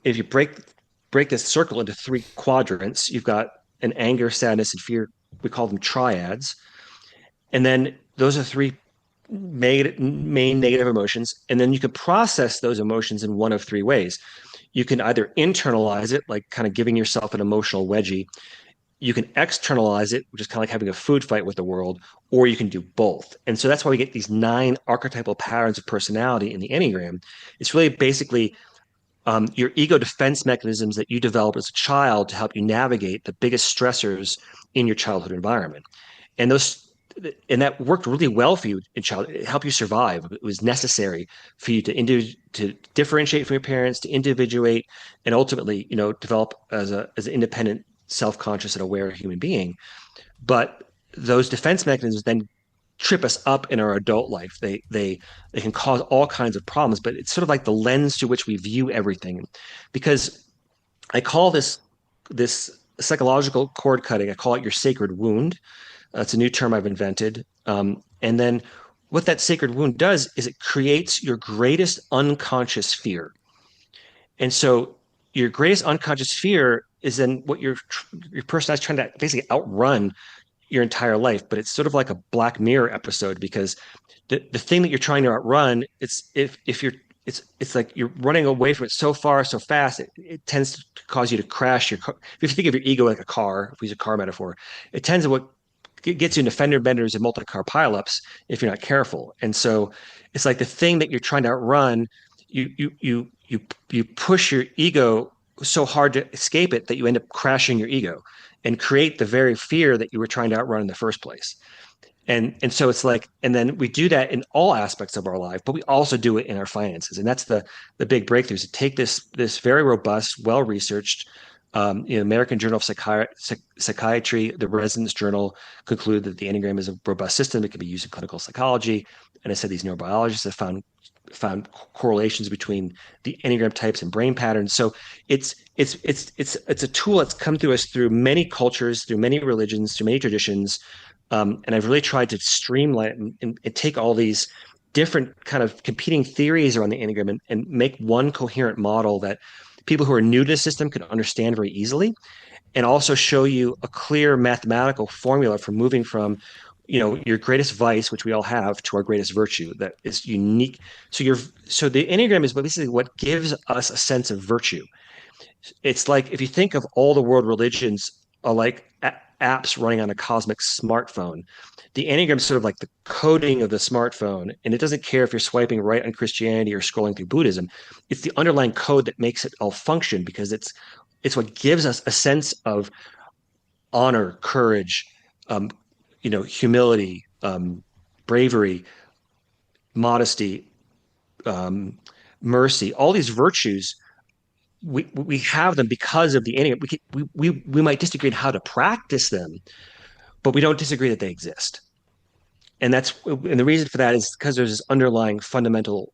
if you break this circle into 3 quadrants, you've got an anger, sadness, and fear. We call them triads. And then those are 3 main negative emotions. And then you can process those emotions in one of 3 ways. You can either internalize it, like kind of giving yourself an emotional wedgie. You can externalize it, which is kind of like having a food fight with the world, or you can do both. And so that's why we get these 9 archetypal patterns of personality in the Enneagram. It's really basically your ego defense mechanisms that you develop as a child to help you navigate the biggest stressors in your childhood environment. And that worked really well for you in childhood. It helped you survive. It was necessary for you to differentiate from your parents, to individuate, and ultimately, develop as an independent, self-conscious, and aware human being. But those defense mechanisms then trip us up in our adult life. They can cause all kinds of problems, but it's sort of like the lens through which we view everything. Because I call this psychological cord cutting, I call it your sacred wound. It's a new term I've invented. And then what that sacred wound does is it creates your greatest unconscious fear. And so your greatest unconscious fear is then what your person is trying to basically outrun your entire life. But it's sort of like a Black Mirror episode, because the thing that you're trying to outrun, it's like you're running away from it so far, so fast, it tends to cause you to crash your car. If you think of your ego like a car, if we use a car metaphor, it tends to what gets you into fender benders and multi-car pileups if you're not careful. And so it's like the thing that you're trying to outrun, you push your ego so hard to escape it that you end up crashing your ego and create the very fear that you were trying to outrun in the first place. And so it's like, and then we do that in all aspects of our life, but we also do it in our finances. And that's the big breakthrough, is to take this very robust, well-researched, American Journal of Psychiatry, the Residence Journal, conclude that the Enneagram is a robust system that can be used in clinical psychology. And I said these neurobiologists have found correlations between the Enneagram types and brain patterns. So it's a tool that's come to us through many cultures, through many religions, through many traditions. And I've really tried to streamline and take all these different kind of competing theories around the Enneagram and make one coherent model that people who are new to the system can understand very easily, and also show you a clear mathematical formula for moving from, your greatest vice, which we all have, to our greatest virtue that is unique. So the Enneagram is basically what gives us a sense of virtue. It's like, if you think of all the world religions are like apps running on a cosmic smartphone, the Enneagram is sort of like the coding of the smartphone, and it doesn't care if you're swiping right on Christianity or scrolling through Buddhism. It's the underlying code that makes it all function, because it's what gives us a sense of honor, courage, humility, bravery, modesty, mercy. All these virtues, we have them because of the Enneagram. We might disagree on how to practice them, but we don't disagree that they exist. And the reason for that is because there's this underlying fundamental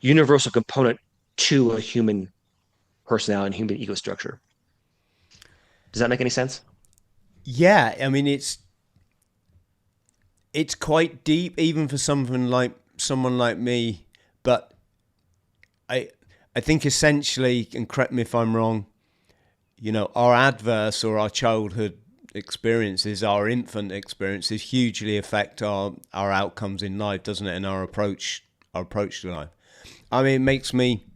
universal component to a human personality and human ego structure. Does that make any sense? Yeah, I mean, it's quite deep, even for someone like me. But I think essentially, and correct me if I'm wrong, our adverse or our childhood experiences, our infant experiences, hugely affect our outcomes in life, doesn't it? And our approach to life. I mean, it makes me.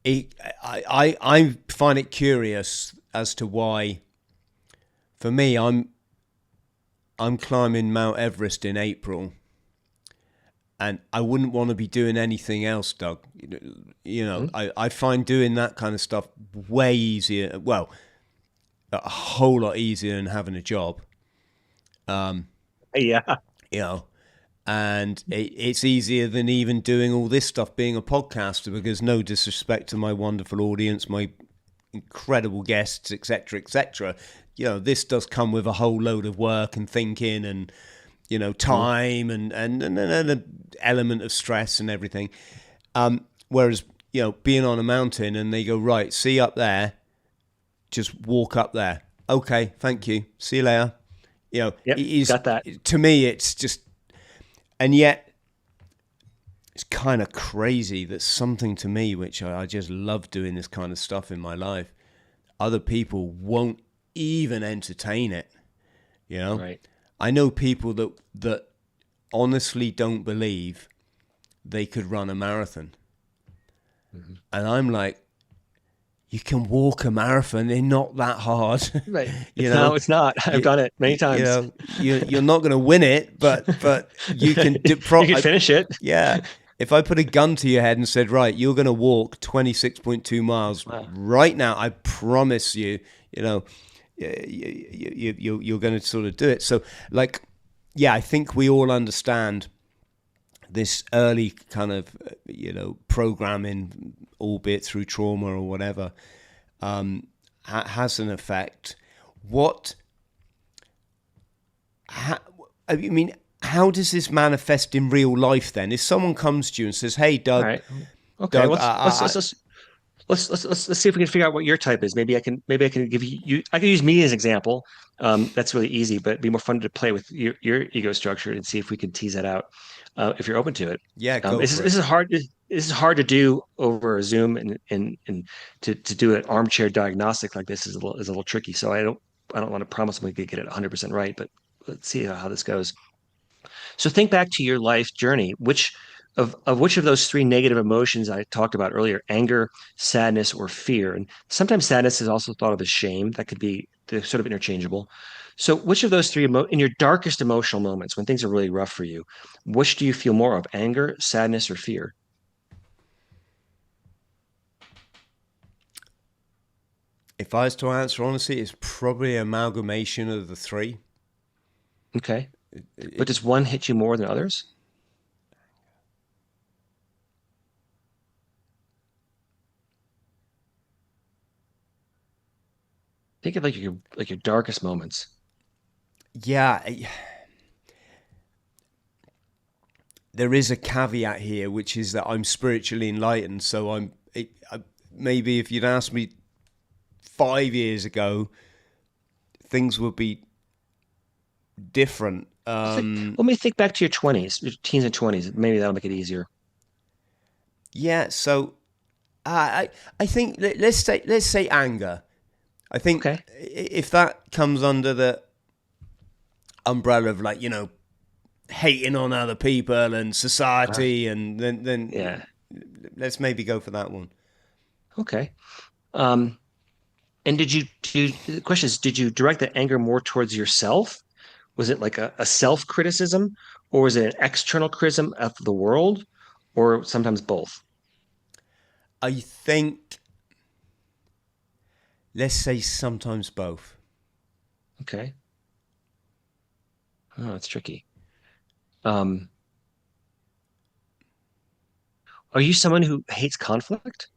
I find it curious as to why. For me, I'm climbing Mount Everest in April, and I wouldn't want to be doing anything else, Doug. I find doing that kind of stuff way easier. Well, a whole lot easier than having a job. Yeah. And it's easier than even doing all this stuff, being a podcaster, because no disrespect to my wonderful audience, my incredible guests, etc., this does come with a whole load of work and thinking and, time and an element of stress and everything. Whereas, being on a mountain and they go, right, see up there, just walk up there. Okay, thank you. See you later. Got that. To me, it's just, and yet it's kind of crazy that something to me, which I just love doing this kind of stuff in my life, other people won't even entertain it. Right. I know people that honestly don't believe they could run a marathon. Mm-hmm. And I'm like, you can walk a marathon. They're not that hard. Right. No, it's not. I've done it many times. You're not going to win it, but you can you can finish it. Yeah. If I put a gun to your head and said, right, you're going to walk 26.2 miles Wow. right now, I promise you, you know, you're going to sort of do it. So, like, yeah, I think we all understand this early kind of, programming, albeit through trauma or whatever, has an effect. What, ha, I mean, how does this manifest in real life then? If someone comes to you and says, hey, All Doug, right. Okay. Doug, Let's see if we can figure out what your type is. Maybe I can give you I can use me as an example. That's really easy, but it'd be more fun to play with your ego structure and see if we can tease that out. If you're open to it. yeah, go This is for this it. is hard. This is hard to do over Zoom, and to do an armchair diagnostic like this is a little tricky. So I don't want to promise we could get it 100% right, but let's see how this goes. So think back to your life journey. Which of those three negative emotions I talked about earlier, anger, sadness, or fear? And sometimes sadness is also thought of as shame. That could be, they're sort of interchangeable. So which of those three, in your darkest emotional moments, when things are really rough for you, which do you feel more of, anger, sadness, or fear? If I was to answer honestly, it's probably an amalgamation of the three. Okay. But does one hit you more than others? Think of like your darkest moments. Yeah, there is a caveat here, which is that I'm spiritually enlightened. So maybe if you'd asked me 5 years ago, things would be different. Let me think back to your 20s, your teens and 20s. Maybe that'll make it easier. Yeah, so I think let's say anger. I think Okay. if that comes under the umbrella of, like, hating on other people and Uh, society, and then yeah. let's maybe go for that one. Okay. Um, and the question is, did you direct that anger more towards yourself? Was it like a self-criticism, or was it an external criticism of the world, or sometimes both? I think, let's say, sometimes both. Okay. Oh, it's tricky. Um, are you someone who hates conflict?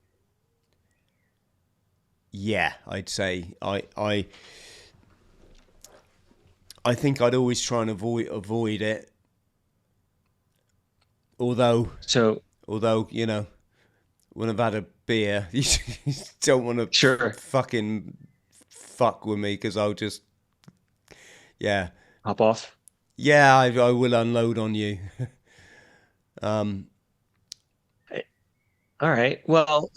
Yeah, I'd say I think I'd always try and avoid it. Although So, although when I've had a beer, you don't want to sure, fucking fuck with me, because I'll just, yeah, hop off. yeah, I will unload on you. um, Eh, All right. Well,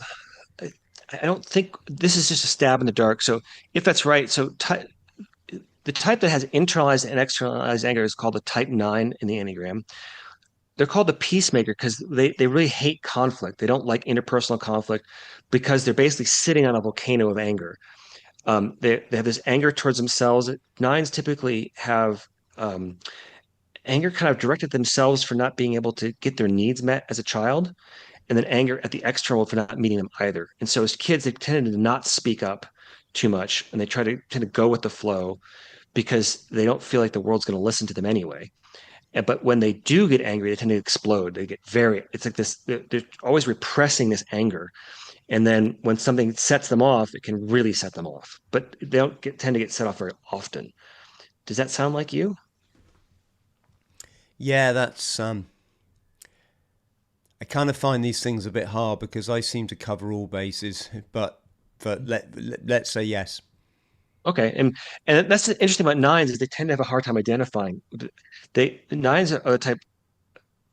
I, I don't think this is just a stab in the dark. So, if that's right, the type that has internalized and externalized anger is called the type 9 in the Enneagram. They're called the peacemaker because they really hate conflict. They don't like interpersonal conflict because they're basically sitting on a volcano of anger. They have this anger towards themselves. Nines typically have anger kind of directed themselves for not being able to get their needs met as a child, and then anger at the external for not meeting them either. And so as kids, they tended to not speak up too much, and they tend to go with the flow because they don't feel like the world's going to listen to them anyway. But when they do get angry, they tend to explode. They get it's like this, they're always repressing this anger. And then when something sets them off, it can really set them off. But they don't tend to get set off very often. Does that sound like you? yeah, that's I kind of find these things a bit hard because I seem to cover all bases, but let's say yes. Okay, and that's interesting about nines is they tend to have a hard time identifying. Nines are the type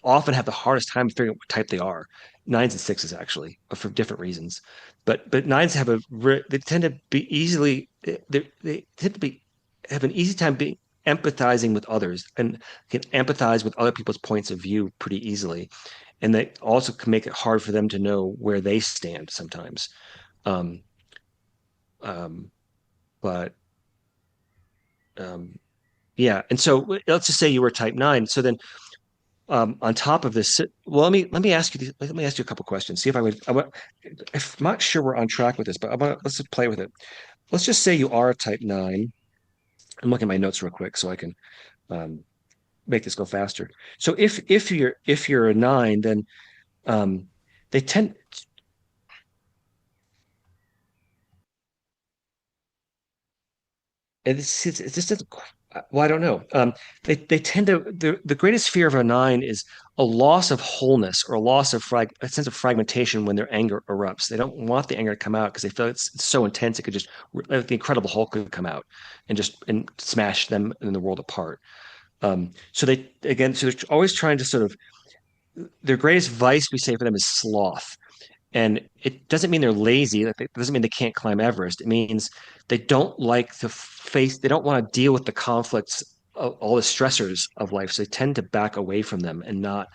often have the hardest time figuring out what type they are. Nines and sixes actually, for different reasons. But nines they tend to be easily they tend to be have an easy time being empathizing with others and can empathize with other people's points of view pretty easily. And they also can make it hard for them to know where they stand sometimes. Um, um, but um, yeah, and so let's just say you were type 9. So then on top of this, well, let me ask you let me ask you a couple questions. See if I would. I'm not sure we're on track with this, but let's just play with it. Let's just say you are a type 9. I'm looking at my notes real quick so I can um, make this go faster. So if you're a 9, then um, they tend it's just doesn't well, I don't know. They tend to the greatest fear of a 9 is a loss of wholeness or a loss of a sense of fragmentation when their anger erupts. They don't want the anger to come out because they feel it's so intense it could just like the Incredible Hulk could come out and just and smash them and the world apart. So they're always trying to sort of their greatest vice we say for them is sloth. And it doesn't mean they're lazy. Like it doesn't mean they can't climb Everest. It means they don't like to face, they don't want to deal with the conflicts of all the stressors of life. So they tend to back away from them and not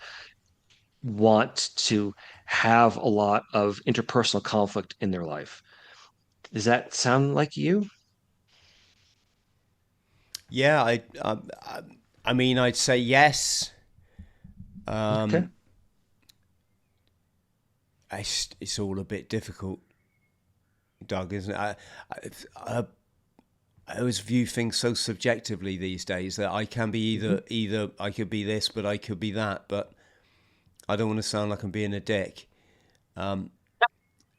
want to have a lot of interpersonal conflict in their life. Does that sound like you? Yeah, I mean, I'd say yes. Okay. Um, it's all a bit difficult, Doug, isn't it? I, I always view things so subjectively these days that I can be Mhm. either I could be this, but I could be that. But I don't want to sound like I'm being a dick. Um,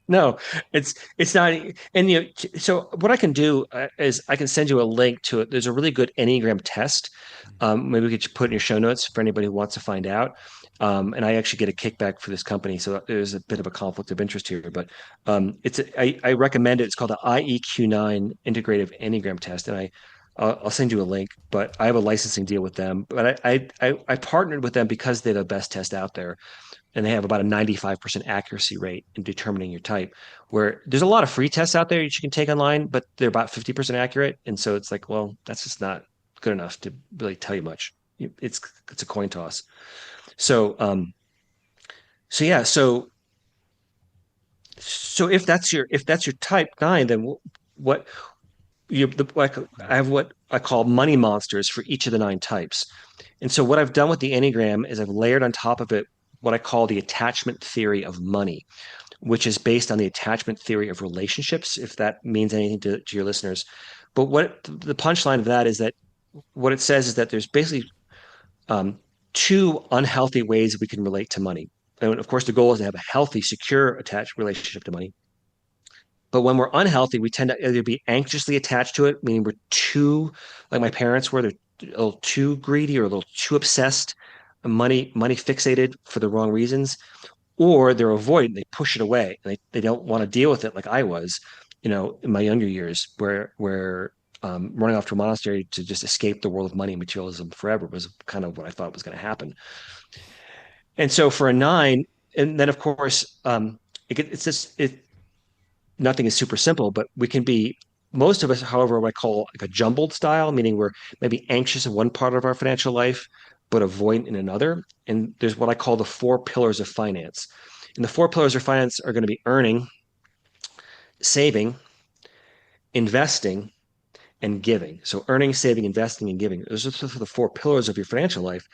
No, it's not. And so what I can do is I can send you a link to it. There's a really good Enneagram test. Maybe we could just put in your show notes for anybody who wants to find out. And I actually get a kickback for this company, so there's a bit of a conflict of interest here. But I recommend it. It's called the IEQ9 Integrative Enneagram Test, and I'll send you a link. But I have a licensing deal with them. But I partnered with them because they're the best test out there and they have about a 95% accuracy rate in determining your type. Where there's a lot of free tests out there that you can take online, but they're about 50% accurate. And so it's like, well, that's just not good enough to really tell you much. It's a coin toss. So so yeah, so if that's your type 9, then what like I have what I call money monsters for each of the 9 types. And so what I've done with the Enneagram is I've layered on top of it what I call the attachment theory of money, which is based on the attachment theory of relationships, if that means anything to your listeners. But what the punchline of that is that what it says is that there's basically um, two unhealthy ways we can relate to money. And of course, the goal is to have a healthy, secure, attached relationship to money. But when we're unhealthy, we tend to either be anxiously attached to it, meaning we're too, like my parents were, they're a little too greedy or a little too obsessed, money fixated for the wrong reasons, or they're avoidant, they push it away, and they don't want to deal with it like I was, in my younger years, where running off to a monastery to just escape the world of money and materialism forever was kind of what I thought was going to happen. And so for a 9, and then of course, it's just nothing is super simple, but we can be most of us, however, what I call like a jumbled style, meaning we're maybe anxious in one part of our financial life, but avoidant in another. And there's what I call the 4 pillars of finance. And the 4 pillars of finance are going to be earning, saving, investing, and giving. So earning, saving, investing, and giving. Those are the 4 pillars of your financial life.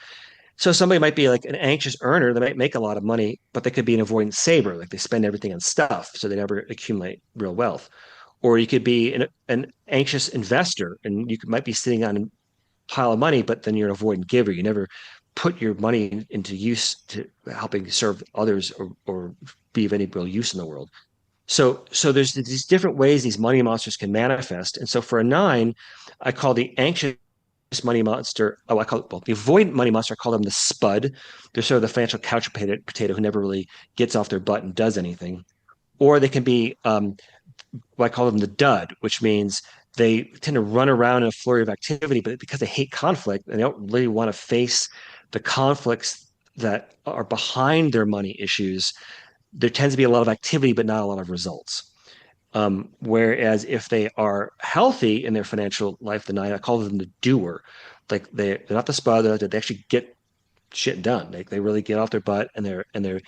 So somebody might be like an anxious earner. They might make a lot of money, but they could be an avoidant saver. Like they spend everything on stuff, so they never accumulate real wealth. Or you could be an anxious investor, and might be sitting on a pile of money, but then you're an avoidant giver. You never put your money into use to helping serve others or be of any real use in the world. So there's these different ways these money monsters can manifest. And so for a 9, I call the anxious money monster. Oh, I call it well, the avoidant money monster. I call them the spud. They're sort of the financial couch potato who never really gets off their butt and does anything. Or they can be what I call them the dud, which means they tend to run around in a flurry of activity, but because they hate conflict and they don't really want to face the conflicts that are behind their money issues, there tends to be a lot of activity, but not a lot of results. Whereas if they are healthy in their financial life, the 9, I call them the doer. Like they're not the spud, they actually get shit done. They really get off their butt and they're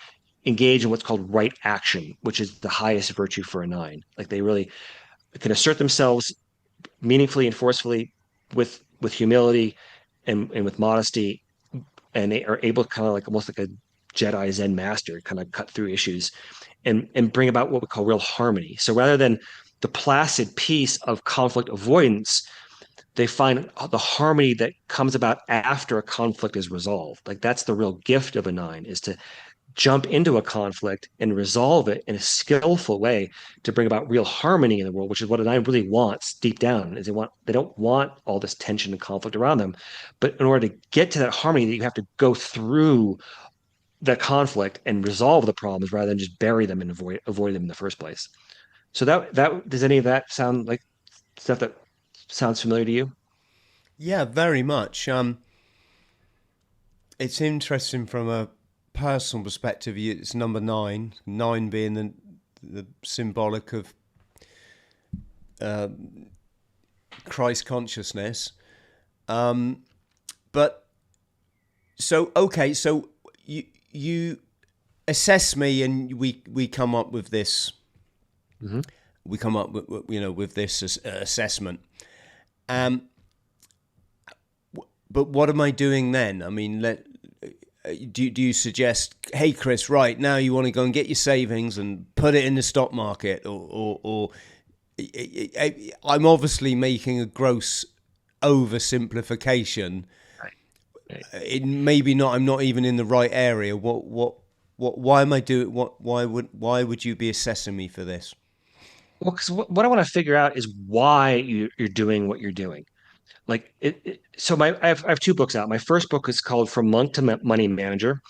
engaged in what's called right action, which is the highest virtue for a 9. Like they really can assert themselves meaningfully and forcefully with humility and with modesty and they are able to kind of like almost like a Jedi Zen master, kind of cut through issues and bring about what we call real harmony. So rather than the placid peace of conflict avoidance, they find the harmony that comes about after a conflict is resolved. Like that's the real gift of a nine, is to jump into a conflict and resolve it in a skillful way to bring about real harmony in the world, which is what a nine really wants deep down. Is they don't want all this tension and conflict around them, but in order to get to that harmony, that you have to go through the conflict and resolve the problems rather than just bury them and avoid them in the first place. So that does any of that sound like stuff that sounds familiar to you? Yeah, very much. It's interesting from a personal perspective. It's number nine, nine being the symbolic of Christ consciousness. But so okay, so you assess me, and we come up with this. Mm-hmm. We come up with with this assessment. But what am I doing then? I mean, do you suggest, hey Chris, right now you want to go and get your savings and put it in the stock market, or I'm obviously making a gross oversimplification. Right. Right. It maybe not. I'm not even in the right area. Why am I doing? Why would you be assessing me for this? Well, because what I want to figure out is why you're doing what you're doing. Like so I have two books out. My first book is called From Monk to Money Manager,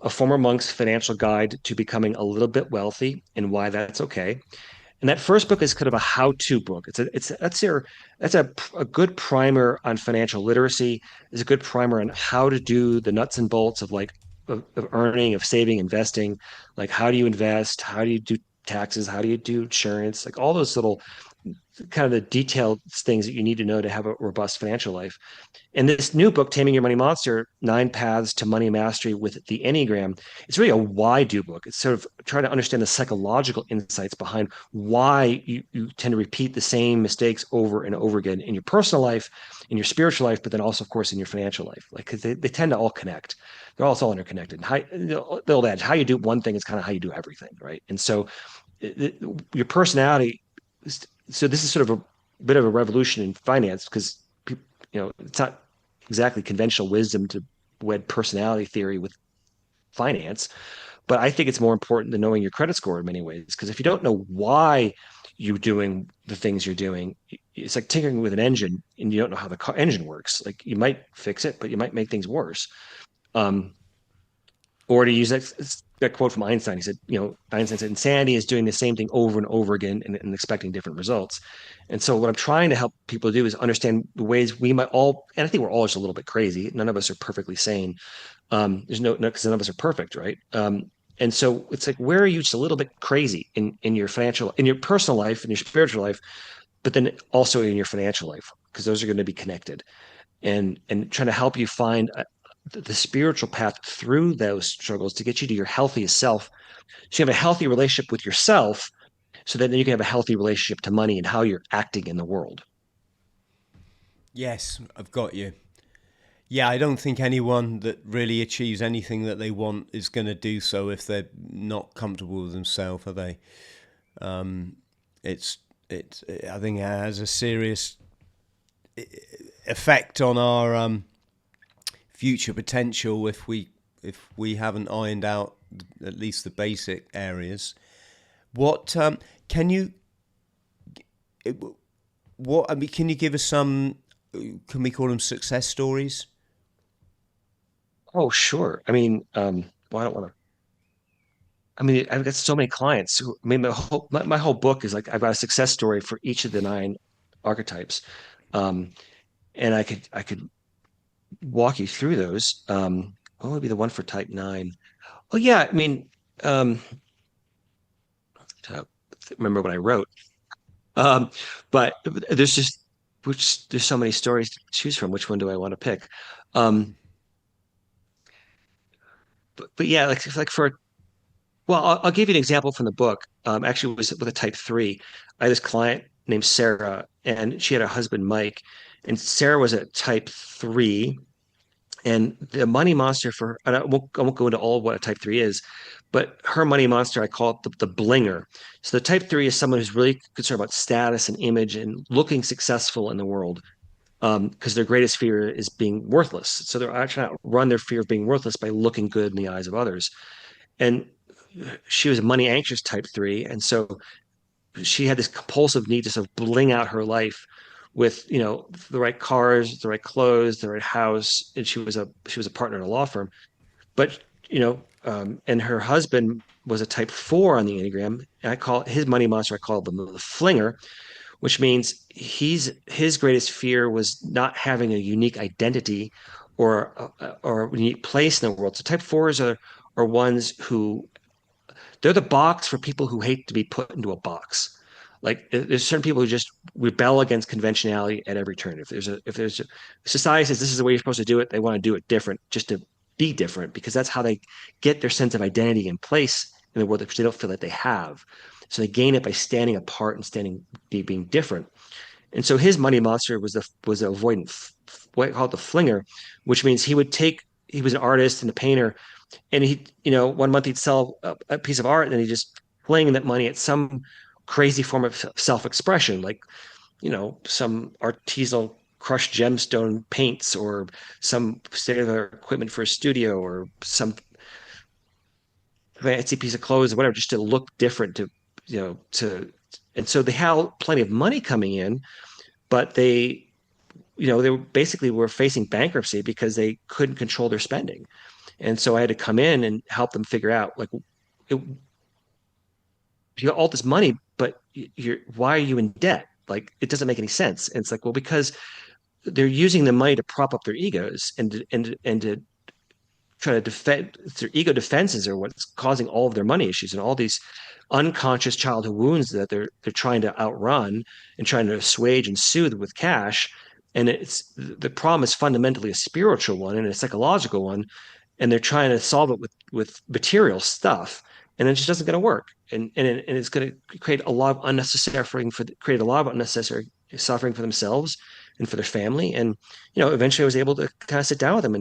a former monk's financial guide to becoming a little bit wealthy and why that's okay. And that first book is kind of a how-to book. That's a good primer on financial literacy. It's a good primer on how to do the nuts and bolts of like of earning, of saving, investing. Like how do you invest? How do you do taxes? How do you do insurance? Like all those little kind of the detailed things that you need to know to have a robust financial life. And this new book, Taming Your Money Monster, Nine Paths to Money Mastery with the Enneagram, it's really a why do book. It's sort of trying to understand the psychological insights behind why you tend to repeat the same mistakes over and over again in your personal life, in your spiritual life, but then also, of course, in your financial life. Like, because they tend to all connect. They're all interconnected. The old adage, how you do one thing is kind of how you do everything, right? And so your personality, so this is sort of a bit of a revolution in finance because it's not exactly conventional wisdom to wed personality theory with finance, but I think it's more important than knowing your credit score in many ways, because if you don't know why you're doing the things you're doing, it's like tinkering with an engine and you don't know how the engine works. Like you might fix it, but you might make things worse. um, or to use that quote from Einstein, he said, Einstein said, insanity is doing the same thing over and over again and expecting different results. And so what I'm trying to help people do is understand the ways we might all, and I think we're all just a little bit crazy. None of us are perfectly sane. There's no, because none of us are perfect, right? And so it's like, where are you just a little bit crazy in your financial, in your personal life, in your spiritual life, but then also in your financial life, because those are going to be connected. And trying to help you find the spiritual path through those struggles to get you to your healthiest self. So you have a healthy relationship with yourself, so that then you can have a healthy relationship to money and how you're acting in the world. Yes, I've got you. Yeah, I don't think anyone that really achieves anything that they want is going to do so if they're not comfortable with themselves, are they? It's I think it has a serious effect on our future potential if we haven't ironed out at least the basic areas. What can you what I mean? Can you give us some? Can we call them success stories? Oh, sure. I mean, well, I don't want to. I mean, I've got so many clients who, I mean, my whole book is like I've got a success story for each of the nine archetypes, um, and I could walk you through those. What would be the one for type nine? Oh yeah, I mean, um, to remember what I wrote. Um, but there's just there's so many stories to choose from. Which one do I want to pick? Um, but yeah, like for well, I'll give you an example from the book. Actually, it was with a type three. I had this client named Sarah, and she had a husband Mike, and Sarah was a type three, And the money monster for, and I won't go into all what a type 3 is, but her money monster, I call it the blinger. So the type 3 is someone who's really concerned about status and image and looking successful in the world, because their greatest fear is being worthless. So they're actually trying to run their fear of being worthless by looking good in the eyes of others. And she was a money anxious type 3. And so she had this compulsive need to sort of bling out her life with, the right cars, the right clothes, the right house. And she was a partner in a law firm. But and her husband was a type 4 on the Enneagram. And I call his money monster, I call him the flinger, which means his greatest fear was not having a unique identity or a unique place in the world. So type 4s are ones who, they're the box for people who hate to be put into a box. Like there's certain people who just rebel against conventionality at every turn. If there's a society says this is the way you're supposed to do it, they want to do it different just to be different, because that's how they get their sense of identity and place in the world, which they don't feel that they have. So they gain it by standing apart and being different. And so his money monster was the avoidant, what I call it the flinger, which means he was an artist and a painter, and one month he'd sell a piece of art, and then he just fling that money at some crazy form of self-expression, like some artisanal crushed gemstone paints, or some state-of-the-art equipment for a studio, or some fancy piece of clothes or whatever, just to look different, and so they had plenty of money coming in, but they basically were facing bankruptcy because they couldn't control their spending. And so I had to come in and help them figure out, like, you got all this money, but why are you in debt? Like, it doesn't make any sense. And it's like, well, because they're using the money to prop up their egos and to try to defend. Their ego defenses are what's causing all of their money issues and all these unconscious childhood wounds that they're trying to outrun and trying to assuage and soothe with cash. And the problem is fundamentally a spiritual one and a psychological one, and they're trying to solve it with material stuff, and it just doesn't going to work, and it's going to create a lot of unnecessary suffering for themselves and for their family. And eventually I was able to kind of sit down with them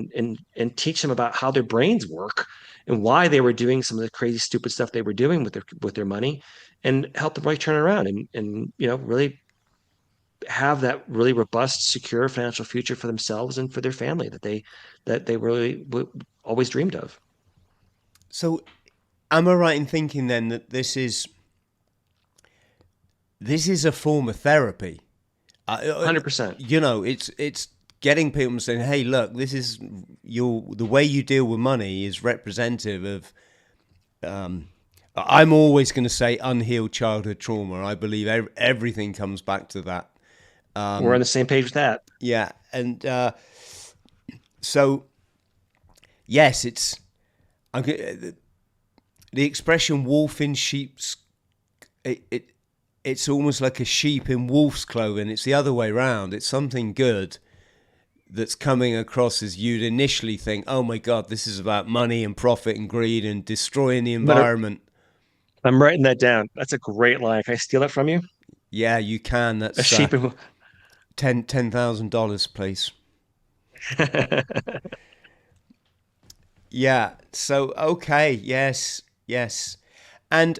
and teach them about how their brains work and why they were doing some of the crazy stupid stuff they were doing with their money, and help them really turn around and really have that really robust, secure financial future for themselves and for their family that they really always dreamed of. So, am I right in thinking then that this is a form of therapy? 100%. It's getting people saying, "Hey, look, this is the way you deal with money is representative of." I'm always going to say unhealed childhood trauma. I believe everything comes back to that. We're on the same page with that. Yeah, and so yes, the expression "wolf in sheep's." It's almost like a sheep in wolf's clothing. It's the other way around. It's something good that's coming across as you'd initially think, oh my God, this is about money and profit and greed and destroying the environment. I'm writing that down. That's a great line. Can I steal that from you? Yeah, you can. That's A sheep in $10,000, please. Yeah. So, okay. Yes. And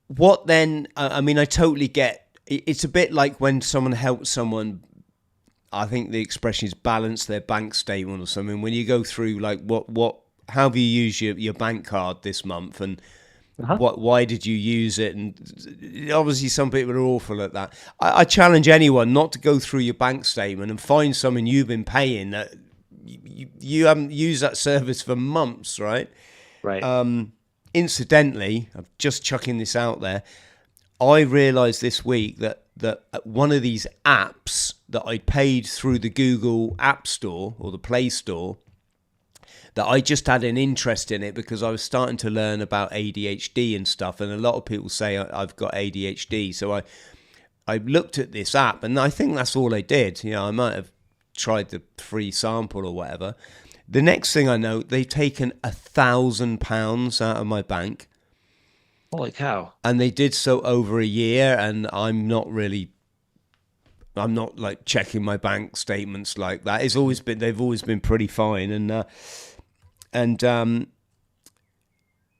what then? I mean, I totally get. It's a bit like when someone helps someone. I think the expression is balance their bank statement or something. When you go through like how have you used your bank card this month, and why did you use it? And obviously some people are awful at that. I challenge anyone not to go through your bank statement and find something you've been paying that you haven't used that service for months, right? Right. Incidentally, I'm just chucking this out there. I realized this week that one of these apps that I paid through the Google App Store or the Play Store, that I just had an interest in it because I was starting to learn about ADHD and stuff, and a lot of people say I've got ADHD. So I looked at this app, and I think that's all I did. I might have tried the free sample or whatever. The next thing I know, they've taken £1,000 out of my bank. Holy cow. And they did so over a year, and I'm not really I'm not like checking my bank statements like that. They've always been pretty fine, and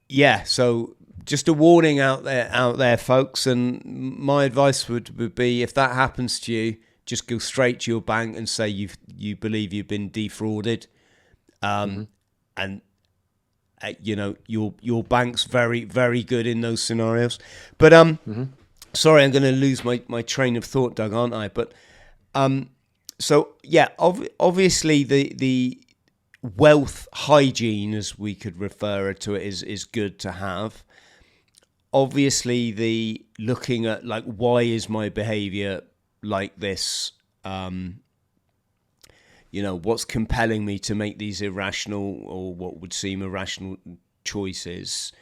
yeah. So just a warning out there, folks. And my advice would be, if that happens to you, just go straight to your bank and say you believe you've been defrauded, Mm-hmm. and your bank's very, very good in those scenarios. But Mm-hmm. sorry, I'm going to lose my train of thought, Doug, aren't I? But so yeah, obviously the wealth hygiene, as we could refer to it, is good to have. Obviously, the looking at like, why is my behavior like this? What's compelling me to make these irrational, or what would seem irrational, choices.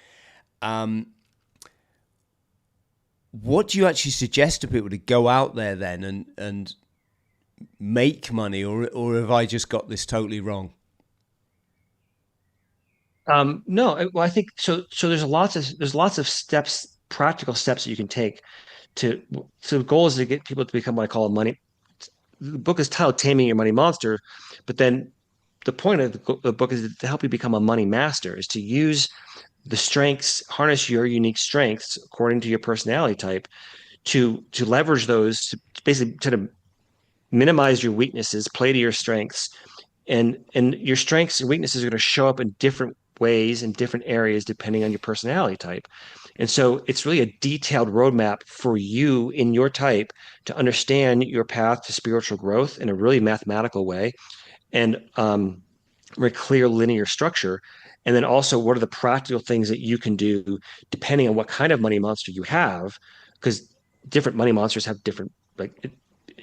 What do you actually suggest to people to go out there then and make money, or have I just got this totally wrong? No, well, I think so. So there's lots of steps, practical steps that you can take to. So the goal is to get people to become what I call a money. The book is titled "Taming Your Money Monster," but then the point of the book is to help you become a money master. Is to use the strengths, harness your unique strengths according to your personality type, to leverage those to basically to minimize your weaknesses, play to your strengths, and your strengths and weaknesses are going to show up in different ways in different areas depending on your personality type. And so it's really a detailed roadmap for you in your type to understand your path to spiritual growth in a really mathematical way, and very clear linear structure. And then also, what are the practical things that you can do depending on what kind of money monster you have? Because different money monsters have different, like,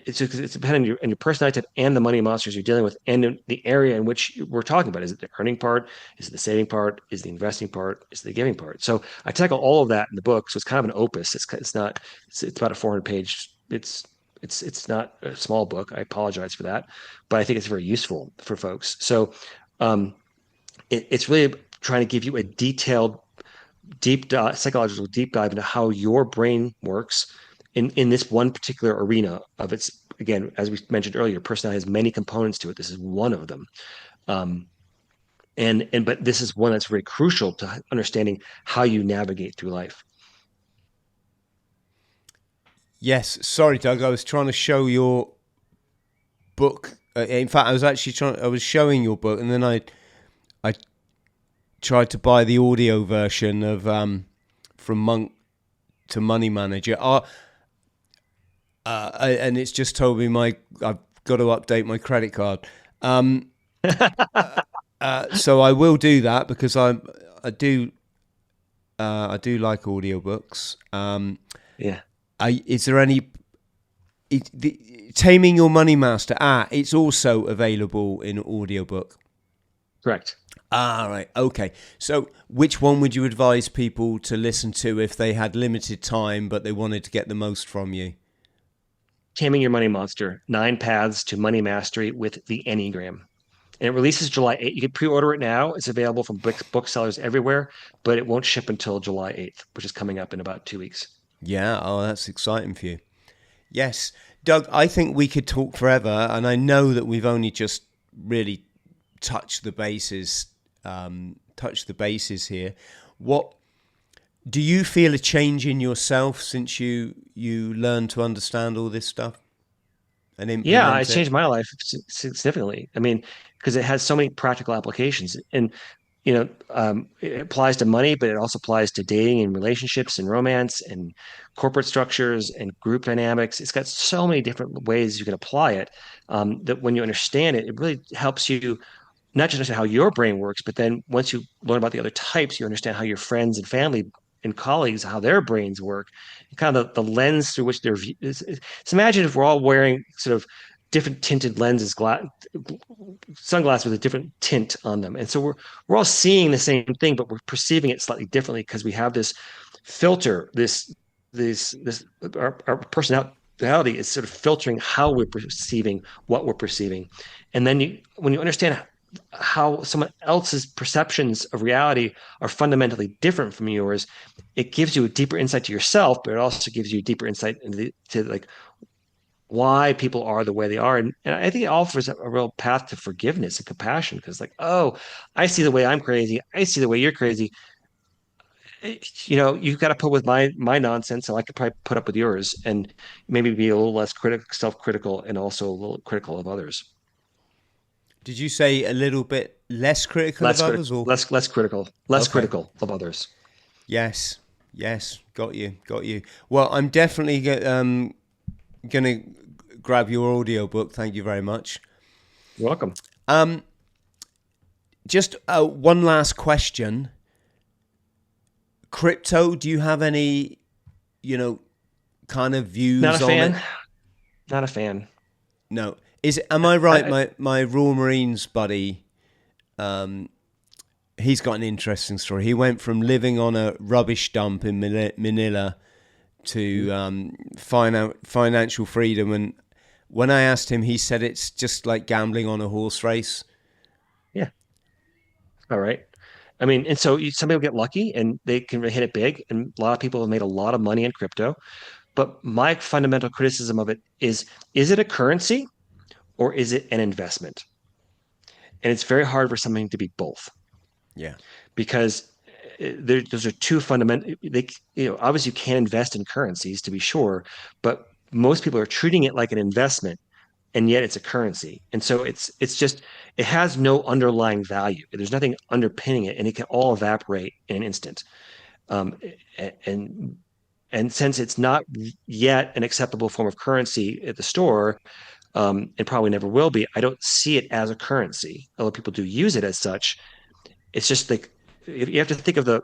it's depending on your personality type and the money monsters you're dealing with, and in the area in which we're talking about. Is it the earning part? Is it the saving part? Is it the investing part? Is it the giving part? So I tackle all of that in the book. So it's kind of an opus. It's not. It's about a 400 page. It's not a small book. I apologize for that, but I think it's very useful for folks. So um, it's really trying to give you a detailed, psychological deep dive into how your brain works in this one particular arena of its. Again, as we mentioned earlier, personality has many components to it. This is one of them. Um, and but this is one that's very crucial to understanding how you navigate through life. Yes, sorry, Doug. I was trying to show your book. In fact, I was showing your book, and then I tried to buy the audio version of From Monk to Money Manager. And it's just told me I've got to update my credit card. So I will do that, because I do like audiobooks. Yeah, Is there any Taming Your Money Master? It's also available in audiobook. correct. Right. Okay. So which one would you advise people to listen to if they had limited time but they wanted to get the most from you? Taming Your Money Monster: 9 Paths to Money Mastery with the Enneagram. And it releases July 8th. You can pre-order it now. It's available from booksellers everywhere, but it won't ship until July 8th, which is coming up in about 2 weeks. Yeah. Oh, that's exciting for you. Yes. Doug, I think we could talk forever, and I know that we've only just really touched the bases, here. What do you feel a change in yourself since you learned to understand all this stuff and Yeah, implement it's it? changed my life significantly. I mean, because it has so many practical applications, and it applies to money, but it also applies to dating and relationships and romance and corporate structures and group dynamics. It's got so many different ways you can apply it, that when you understand it, it really helps you not just understand how your brain works, but then once you learn about the other types, you understand how your friends and family and colleagues, how their brains work, and kind of the lens through which they're. So imagine if we're all wearing sort of different tinted lenses, sunglasses with a different tint on them, and so we're all seeing the same thing, but we're perceiving it slightly differently because we have this filter, this our personality is sort of filtering how we're perceiving what we're perceiving, and then when you understand how someone else's perceptions of reality are fundamentally different from yours, it gives you a deeper insight to yourself, but it also gives you a deeper insight into like why people are the way they are. And I think it offers a real path to forgiveness and compassion because, like, oh, I see the way I'm crazy. I see the way you're crazy. You've got to put with my nonsense, so I could probably put up with yours, and maybe be a little less self-critical, and also a little critical of others. Did you say a little bit less critical of Less critical, others, or less critical, less okay? critical of others. Yes, yes, got you, got you. Well, I'm definitely gonna grab your audio book. Thank you very much. You're welcome. Just one last question. Crypto, do you have any, kind of Not a views on it? fan. Not a fan. No. Am I right? I, My Royal Marines buddy, he's got an interesting story. He went from living on a rubbish dump in Manila to financial freedom. And when I asked him, he said it's just like gambling on a horse race. yeah. All right. I mean, and so some people get lucky and they can hit it big, and a lot of people have made a lot of money in crypto. But my fundamental criticism of it is it a currency or is it an investment? And it's very hard for something to be both Yeah. because those are two fundamental. Obviously you can invest in currencies to be sure, but most people are treating it like an investment, and yet it's a currency. And so it has no underlying value. There's nothing underpinning it, and it can all evaporate in an instant. Um, and and since it's not yet an acceptable form of currency at the store, and probably never will be, I don't see it as a currency. Although people do use it as such, it's just like you have to think of the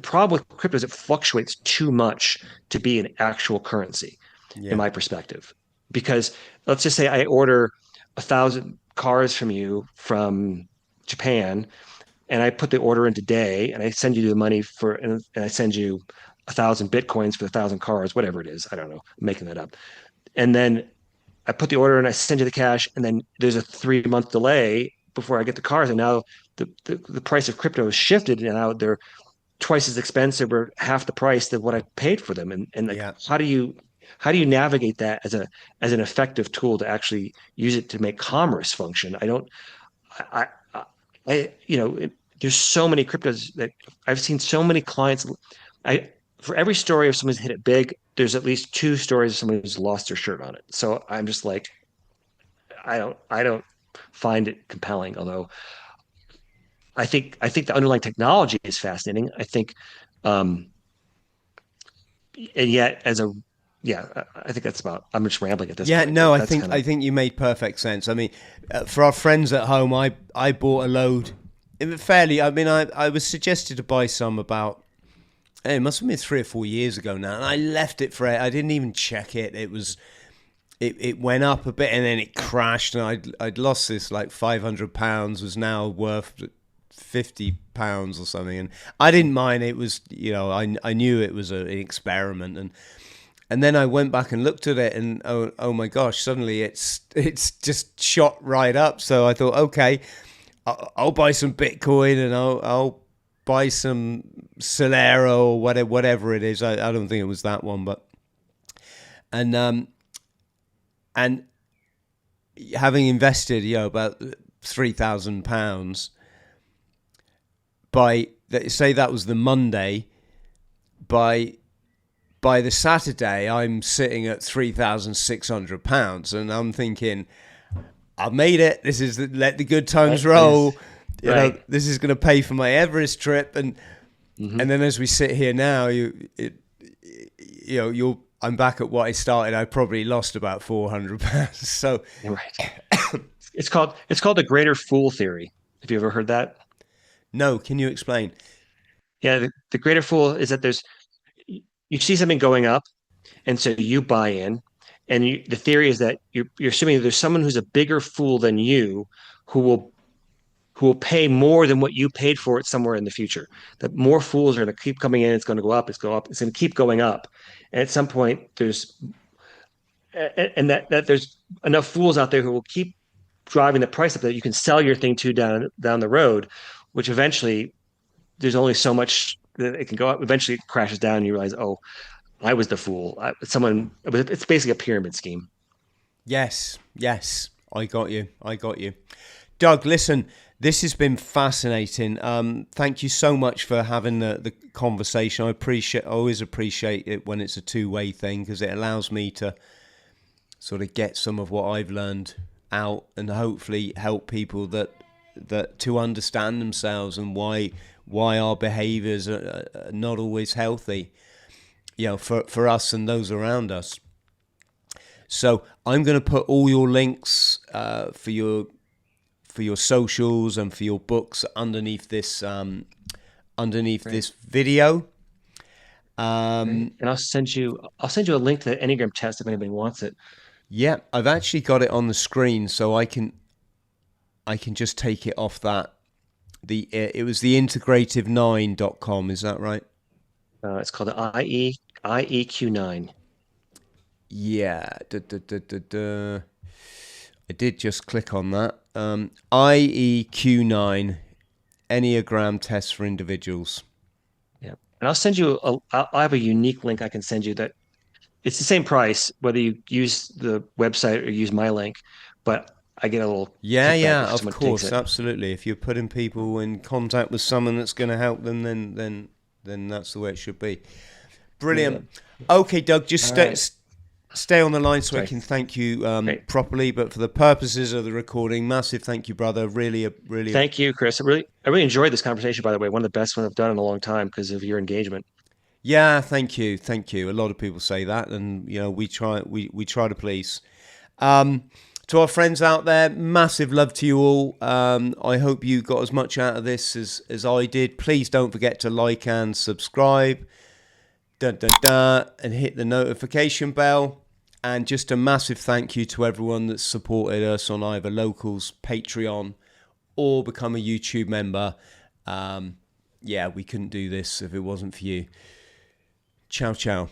problem with crypto is it fluctuates too much to be an actual currency, in Yeah. my perspective. Because let's just say I order 1,000 cars from you from Japan, and I put the order in today, and I send you the money and I send you 1,000 bitcoins for 1,000 cars, whatever it is. I don't know, I'm making that up. And then I put the order and I send you the cash, and then there's a 3 month delay before I get the cars. And now the price of crypto has shifted, and now they're twice as expensive or half the price of what I paid for them. And like, Yeah. how do you navigate that as an effective tool to actually use it to make commerce function? I don't, I, I, there's so many cryptos that I've seen so many clients. I For every story of someone's hit it big, there's at least two stories of someone who's lost their shirt on it. So I'm just like, I don't find it compelling. Although I think the underlying technology is fascinating. I think, um, and yet as a yeah, I think that's about. I'm just rambling at this Yeah, point, no, but I that's think kind I of think you made perfect sense. I mean, for our friends at home, I bought a load. Fairly, I mean, I was suggested to buy some about. It must have been 3 or 4 years ago now, and I left it for it. I didn't even check it. It went up a bit and then it crashed, and I'd lost this like £500 was now worth £50 or something, and I didn't mind. It was I knew it was an experiment, and then I went back and looked at it, and oh my gosh, suddenly it's just shot right up. So I thought, okay, I'll buy some Bitcoin, and I'll buy some Solero or whatever it is. I don't think it was that one, but and having invested about £3,000 by say that was the Monday, by the Saturday, I'm sitting at £3,600, and I'm thinking, I've made it. This is let the good times roll. right. This is going to pay for my Everest trip, and Mm-hmm. and then as we sit here now, I'm back at what I started. I probably lost about £400. So Right. It's called the greater fool theory. Have you ever heard that? no, can you explain? Yeah, the greater fool is that you see something going up, and so you buy in, and the theory is that you're assuming that there's someone who's a bigger fool than you, who will pay more than what you paid for it somewhere in the future. That more fools are going to keep coming in. It's going to go up. It's go up. It's going to keep going up. And at some point, that there's enough fools out there who will keep driving the price up that you can sell your thing to down the road, which eventually there's only so much that it can go up. Eventually, it crashes down, and you realize, oh, I was the fool. It's basically a pyramid scheme. Yes, I got you. Doug, listen, this has been fascinating. Thank you so much for having the conversation. I always appreciate it when it's a two-way thing, because it allows me to sort of get some of what I've learned out and hopefully help people that to understand themselves and why our behaviors are not always healthy, for us and those around us. So I'm going to put all your links for your socials and for your books underneath this this video. And I'll send you a link to the Enneagram test if anybody wants it. Yeah, I've actually got it on the screen, so I can just take it off that. It was the integrative9.com, is that right? It's called the IEQ9. Yeah. I did just click on that. IEQ9 Enneagram test for individuals. Yeah, and I'll send you I have a unique link I can send you that it's the same price whether you use the website or use my link, but I get a little kickback if Of someone takes course, it. absolutely. If you're putting people in contact with someone that's going to help them, then that's the way it should be. Brilliant. Yeah. Okay, Doug, just stay on the line so I Sorry. can thank you Great. properly. But for the purposes of the recording, massive thank you, brother. Really. Thank you, Chris. I really enjoyed this conversation, by the way. One of the best ones I've done in a long time because of your engagement. Yeah, thank you. A lot of people say that, and we try to please. To our friends out there, massive love to you all. I hope you got as much out of this as I did. Please don't forget to like and subscribe. And hit the notification bell. And just a massive thank you to everyone that's supported us on either Locals, Patreon, or become a YouTube member. We couldn't do this if it wasn't for you. Ciao, ciao.